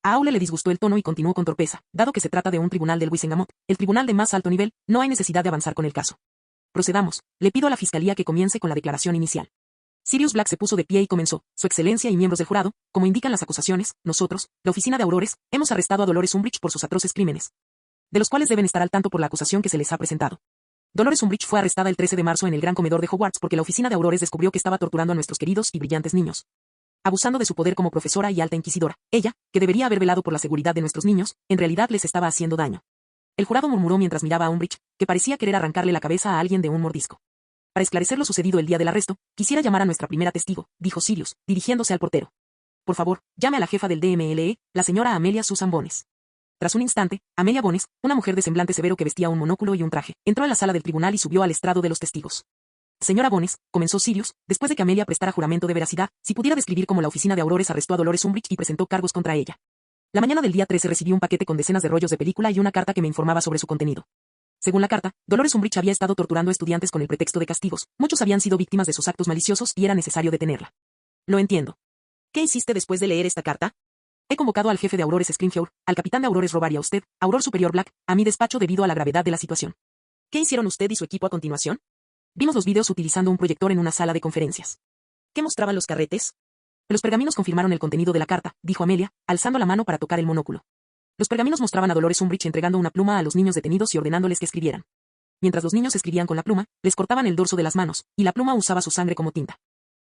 A Aule le disgustó el tono y continuó con torpeza. Dado que se trata de un tribunal del Wisengamot, el tribunal de más alto nivel, no hay necesidad de avanzar con el caso. Procedamos. Le pido a la fiscalía que comience con la declaración inicial. Sirius Black se puso de pie y comenzó. Su excelencia y miembros del jurado, como indican las acusaciones, nosotros, la oficina de aurores, hemos arrestado a Dolores Umbridge por sus atroces crímenes, de los cuales deben estar al tanto por la acusación que se les ha presentado. Dolores Umbridge fue arrestada el 13 de marzo en el gran comedor de Hogwarts porque la oficina de aurores descubrió que estaba torturando a nuestros queridos y brillantes niños. Abusando de su poder como profesora y alta inquisidora, ella, que debería haber velado por la seguridad de nuestros niños, en realidad les estaba haciendo daño. El jurado murmuró mientras miraba a Umbridge, que parecía querer arrancarle la cabeza a alguien de un mordisco. Para esclarecer lo sucedido el día del arresto, quisiera llamar a nuestra primera testigo, dijo Sirius, dirigiéndose al portero. Por favor, llame a la jefa del DMLE, la señora Amelia Susan Bones. Tras un instante, Amelia Bones, una mujer de semblante severo que vestía un monóculo y un traje, entró a la sala del tribunal y subió al estrado de los testigos. Señora Bones, comenzó Sirius, después de que Amelia prestara juramento de veracidad, si pudiera describir cómo la oficina de aurores arrestó a Dolores Umbridge y presentó cargos contra ella. La mañana del día 13 recibí un paquete con decenas de rollos de película y una carta que me informaba sobre su contenido. Según la carta, Dolores Umbridge había estado torturando a estudiantes con el pretexto de castigos. Muchos habían sido víctimas de sus actos maliciosos y era necesario detenerla. Lo entiendo. ¿Qué hiciste después de leer esta carta? He convocado al jefe de aurores Springfield, al capitán de aurores Robar y a usted, auror superior Black, a mi despacho debido a la gravedad de la situación. ¿Qué hicieron usted y su equipo a continuación? Vimos los vídeos utilizando un proyector en una sala de conferencias. ¿Qué mostraban los carretes? Los pergaminos confirmaron el contenido de la carta, dijo Amelia, alzando la mano para tocar el monóculo. Los pergaminos mostraban a Dolores Umbridge entregando una pluma a los niños detenidos y ordenándoles que escribieran. Mientras los niños escribían con la pluma, les cortaban el dorso de las manos, y la pluma usaba su sangre como tinta.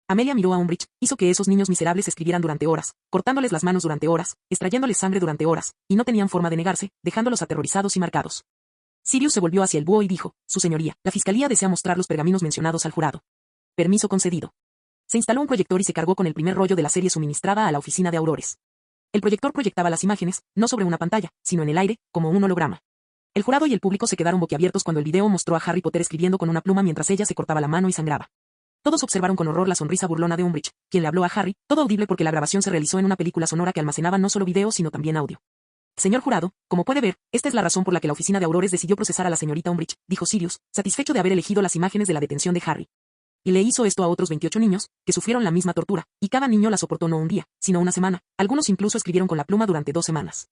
Amelia miró a Umbridge, hizo que esos niños miserables escribieran durante horas, cortándoles las manos durante horas, extrayéndoles sangre durante horas, y no tenían forma de negarse, dejándolos aterrorizados y marcados. Sirius se volvió hacia el búho y dijo, Su señoría, la fiscalía desea mostrar los pergaminos mencionados al jurado. Permiso concedido. Se instaló un proyector y se cargó con el primer rollo de la serie suministrada a la oficina de Aurores. El proyector proyectaba las imágenes, no sobre una pantalla, sino en el aire, como un holograma. El jurado y el público se quedaron boquiabiertos cuando el video mostró a Harry Potter escribiendo con una pluma mientras ella se cortaba la mano y sangraba. Todos observaron con horror la sonrisa burlona de Umbridge, quien le habló a Harry, todo audible porque la grabación se realizó en una película sonora que almacenaba no solo video sino también audio. Señor jurado, como puede ver, esta es la razón por la que la oficina de Aurores decidió procesar a la señorita Umbridge, dijo Sirius, satisfecho de haber elegido las imágenes de la detención de Harry. Y le hizo esto a otros 28 niños, que sufrieron la misma tortura, y cada niño la soportó no un día, sino una semana, algunos incluso escribieron con la pluma durante 2 semanas.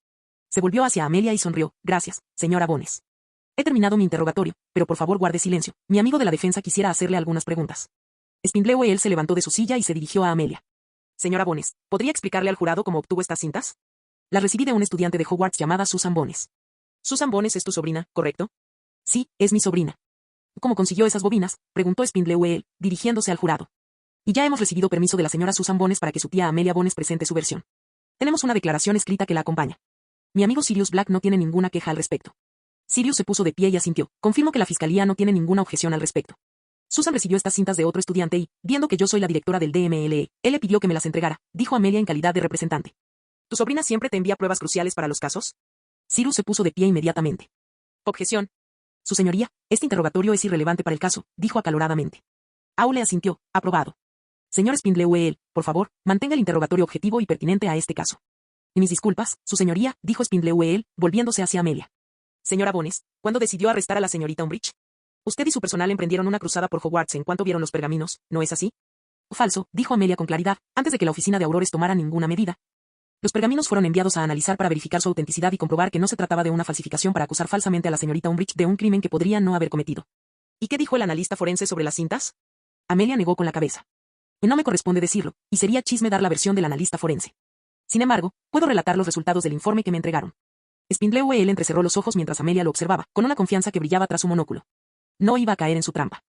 Se volvió hacia Amelia y sonrió, gracias, señora Bones. He terminado mi interrogatorio, pero por favor guarde silencio, mi amigo de la defensa quisiera hacerle algunas preguntas. Spindlewell se levantó de su silla y se dirigió a Amelia. Señora Bones, ¿podría explicarle al jurado cómo obtuvo estas cintas? Las recibí de un estudiante de Hogwarts llamada Susan Bones. Susan Bones es tu sobrina, ¿correcto? Sí, es mi sobrina. ¿Cómo consiguió esas bobinas?, preguntó Spindlewell, dirigiéndose al jurado. Y ya hemos recibido permiso de la señora Susan Bones para que su tía Amelia Bones presente su versión. Tenemos una declaración escrita que la acompaña. Mi amigo Sirius Black no tiene ninguna queja al respecto. Sirius se puso de pie y asintió. Confirmo que la fiscalía no tiene ninguna objeción al respecto. Susan recibió estas cintas de otro estudiante y, viendo que yo soy la directora del DMLE, él le pidió que me las entregara, dijo Amelia en calidad de representante. ¿Tu sobrina siempre te envía pruebas cruciales para los casos? Sirius se puso de pie inmediatamente. Objeción. Su señoría, este interrogatorio es irrelevante para el caso, dijo acaloradamente. Aule asintió, aprobado. Señor Spindlewell, por favor, mantenga el interrogatorio objetivo y pertinente a este caso. Y mis disculpas, su señoría, dijo Spindlewell, volviéndose hacia Amelia. Señora Bones, ¿cuándo decidió arrestar a la señorita Umbridge? Usted y su personal emprendieron una cruzada por Hogwarts en cuanto vieron los pergaminos, ¿no es así? Falso, dijo Amelia con claridad, antes de que la oficina de Aurores tomara ninguna medida. Los pergaminos fueron enviados a analizar para verificar su autenticidad y comprobar que no se trataba de una falsificación para acusar falsamente a la señorita Umbridge de un crimen que podría no haber cometido. ¿Y qué dijo el analista forense sobre las cintas? Amelia negó con la cabeza. No me corresponde decirlo, y sería chisme dar la versión del analista forense. Sin embargo, puedo relatar los resultados del informe que me entregaron. Spindlewell entrecerró los ojos mientras Amelia lo observaba, con una confianza que brillaba tras su monóculo. No iba a caer en su trampa.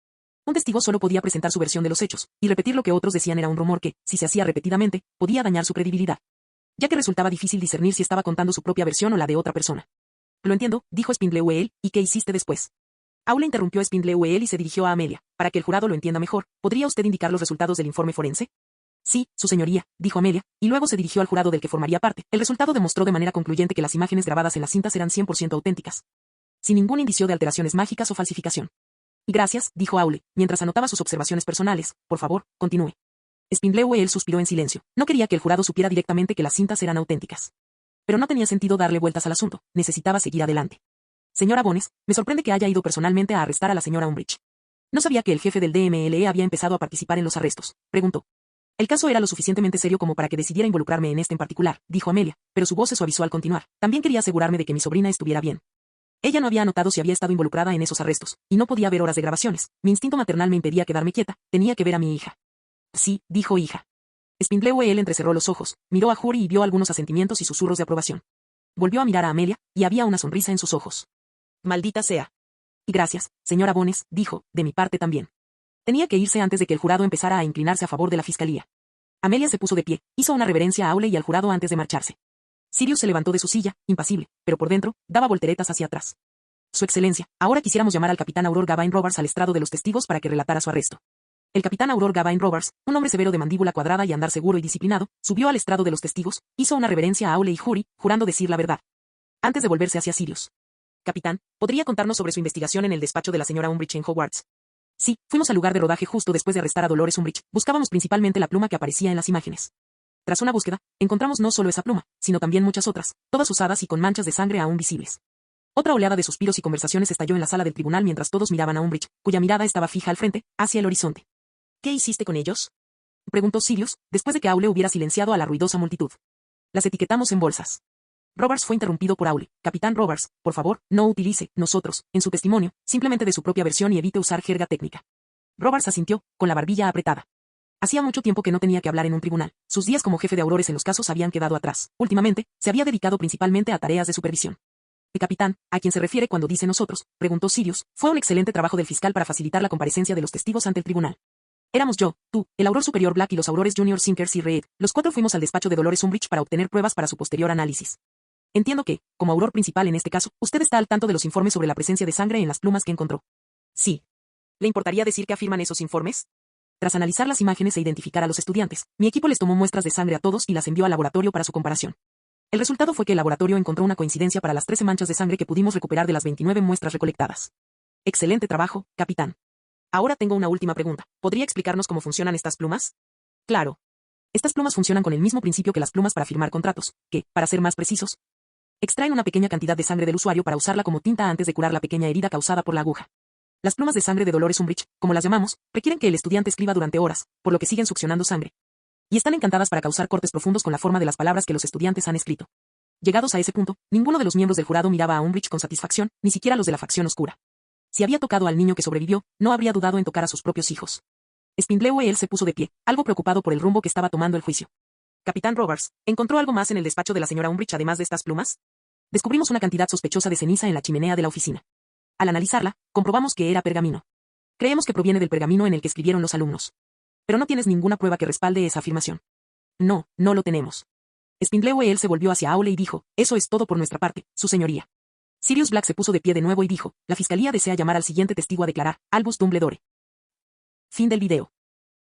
Un testigo solo podía presentar su versión de los hechos, y repetir lo que otros decían era un rumor que, si se hacía repetidamente, podía dañar su credibilidad. Ya que resultaba difícil discernir si estaba contando su propia versión o la de otra persona. Lo entiendo, dijo Spindlewell, ¿y qué hiciste después? Aule interrumpió a Spindlewell y se dirigió a Amelia. Para que el jurado lo entienda mejor, ¿podría usted indicar los resultados del informe forense? Sí, su señoría, dijo Amelia, y luego se dirigió al jurado del que formaría parte. El resultado demostró de manera concluyente que las imágenes grabadas en las cintas eran 100% auténticas. Sin ningún indicio de alteraciones mágicas o falsificación. Gracias, dijo Aule, mientras anotaba sus observaciones personales. Por favor, continúe. Spindlewell suspiró en silencio. No quería que el jurado supiera directamente que las cintas eran auténticas. Pero no tenía sentido darle vueltas al asunto, necesitaba seguir adelante. Señora Bones, me sorprende que haya ido personalmente a arrestar a la señora Umbridge. No sabía que el jefe del DMLE había empezado a participar en los arrestos, preguntó. El caso era lo suficientemente serio como para que decidiera involucrarme en este en particular, dijo Amelia, pero su voz se suavizó al continuar. También quería asegurarme de que mi sobrina estuviera bien. Ella no había notado si había estado involucrada en esos arrestos, y no podía ver horas de grabaciones. Mi instinto maternal me impedía quedarme quieta, tenía que ver a mi hija. Sí, dijo hija. Spindlewell entrecerró los ojos, miró a Jury y vio algunos asentimientos y susurros de aprobación. Volvió a mirar a Amelia, y había una sonrisa en sus ojos. Maldita sea. Y gracias, señora Bones, dijo, de mi parte también. Tenía que irse antes de que el jurado empezara a inclinarse a favor de la fiscalía. Amelia se puso de pie, hizo una reverencia a Aule y al jurado antes de marcharse. Sirius se levantó de su silla, impasible, pero por dentro, daba volteretas hacia atrás. Su excelencia, ahora quisiéramos llamar al capitán Auror Gawain Robards al estrado de los testigos para que relatara su arresto. El capitán Auror Gawain Robards, un hombre severo de mandíbula cuadrada y andar seguro y disciplinado, subió al estrado de los testigos, hizo una reverencia a Aule y Jury, jurando decir la verdad. Antes de volverse hacia Sirius. Capitán, ¿podría contarnos sobre su investigación en el despacho de la señora Umbridge en Hogwarts? Sí, fuimos al lugar de rodaje justo después de arrestar a Dolores Umbridge. Buscábamos principalmente la pluma que aparecía en las imágenes. Tras una búsqueda, encontramos no solo esa pluma, sino también muchas otras, todas usadas y con manchas de sangre aún visibles. Otra oleada de suspiros y conversaciones estalló en la sala del tribunal mientras todos miraban a Umbridge, cuya mirada estaba fija al frente, hacia el horizonte. ¿Qué hiciste con ellos?, preguntó Sirius, después de que Aule hubiera silenciado a la ruidosa multitud. Las etiquetamos en bolsas. Robards fue interrumpido por Aule. Capitán Robards, por favor, no utilice, nosotros, en su testimonio, simplemente de su propia versión y evite usar jerga técnica. Robards asintió, con la barbilla apretada. Hacía mucho tiempo que no tenía que hablar en un tribunal. Sus días como jefe de Aurores en los casos habían quedado atrás. Últimamente, se había dedicado principalmente a tareas de supervisión. El capitán, a quien se refiere cuando dice nosotros, preguntó Sirius, fue un excelente trabajo del fiscal para facilitar la comparecencia de los testigos ante el tribunal. Éramos yo, tú, el Auror Superior Black y los Aurores Junior Sinkers y Reed. Los 4 fuimos al despacho de Dolores Umbridge para obtener pruebas para su posterior análisis. Entiendo que, como Auror principal en este caso, usted está al tanto de los informes sobre la presencia de sangre en las plumas que encontró. Sí. ¿Le importaría decir qué afirman esos informes? Tras analizar las imágenes e identificar a los estudiantes, mi equipo les tomó muestras de sangre a todos y las envió al laboratorio para su comparación. El resultado fue que el laboratorio encontró una coincidencia para las 13 manchas de sangre que pudimos recuperar de las 29 muestras recolectadas. Excelente trabajo, capitán. Ahora tengo una última pregunta. ¿Podría explicarnos cómo funcionan estas plumas? Claro. Estas plumas funcionan con el mismo principio que las plumas para firmar contratos, que, para ser más precisos, extraen una pequeña cantidad de sangre del usuario para usarla como tinta antes de curar la pequeña herida causada por la aguja. Las plumas de sangre de Dolores Umbridge, como las llamamos, requieren que el estudiante escriba durante horas, por lo que siguen succionando sangre. Y están encantadas para causar cortes profundos con la forma de las palabras que los estudiantes han escrito. Llegados a ese punto, ninguno de los miembros del jurado miraba a Umbridge con satisfacción, ni siquiera los de la facción oscura. Si había tocado al niño que sobrevivió, no habría dudado en tocar a sus propios hijos. Spindlewell se puso de pie, algo preocupado por el rumbo que estaba tomando el juicio. Capitán Roberts, ¿encontró algo más en el despacho de la señora Umbridge además de estas plumas? Descubrimos una cantidad sospechosa de ceniza en la chimenea de la oficina. Al analizarla, comprobamos que era pergamino. Creemos que proviene del pergamino en el que escribieron los alumnos. Pero no tienes ninguna prueba que respalde esa afirmación. No, no lo tenemos. Spindlewell se volvió hacia Aule y dijo, eso es todo por nuestra parte, su señoría. Sirius Black se puso de pie de nuevo y dijo, la fiscalía desea llamar al siguiente testigo a declarar, Albus Dumbledore. Fin del video.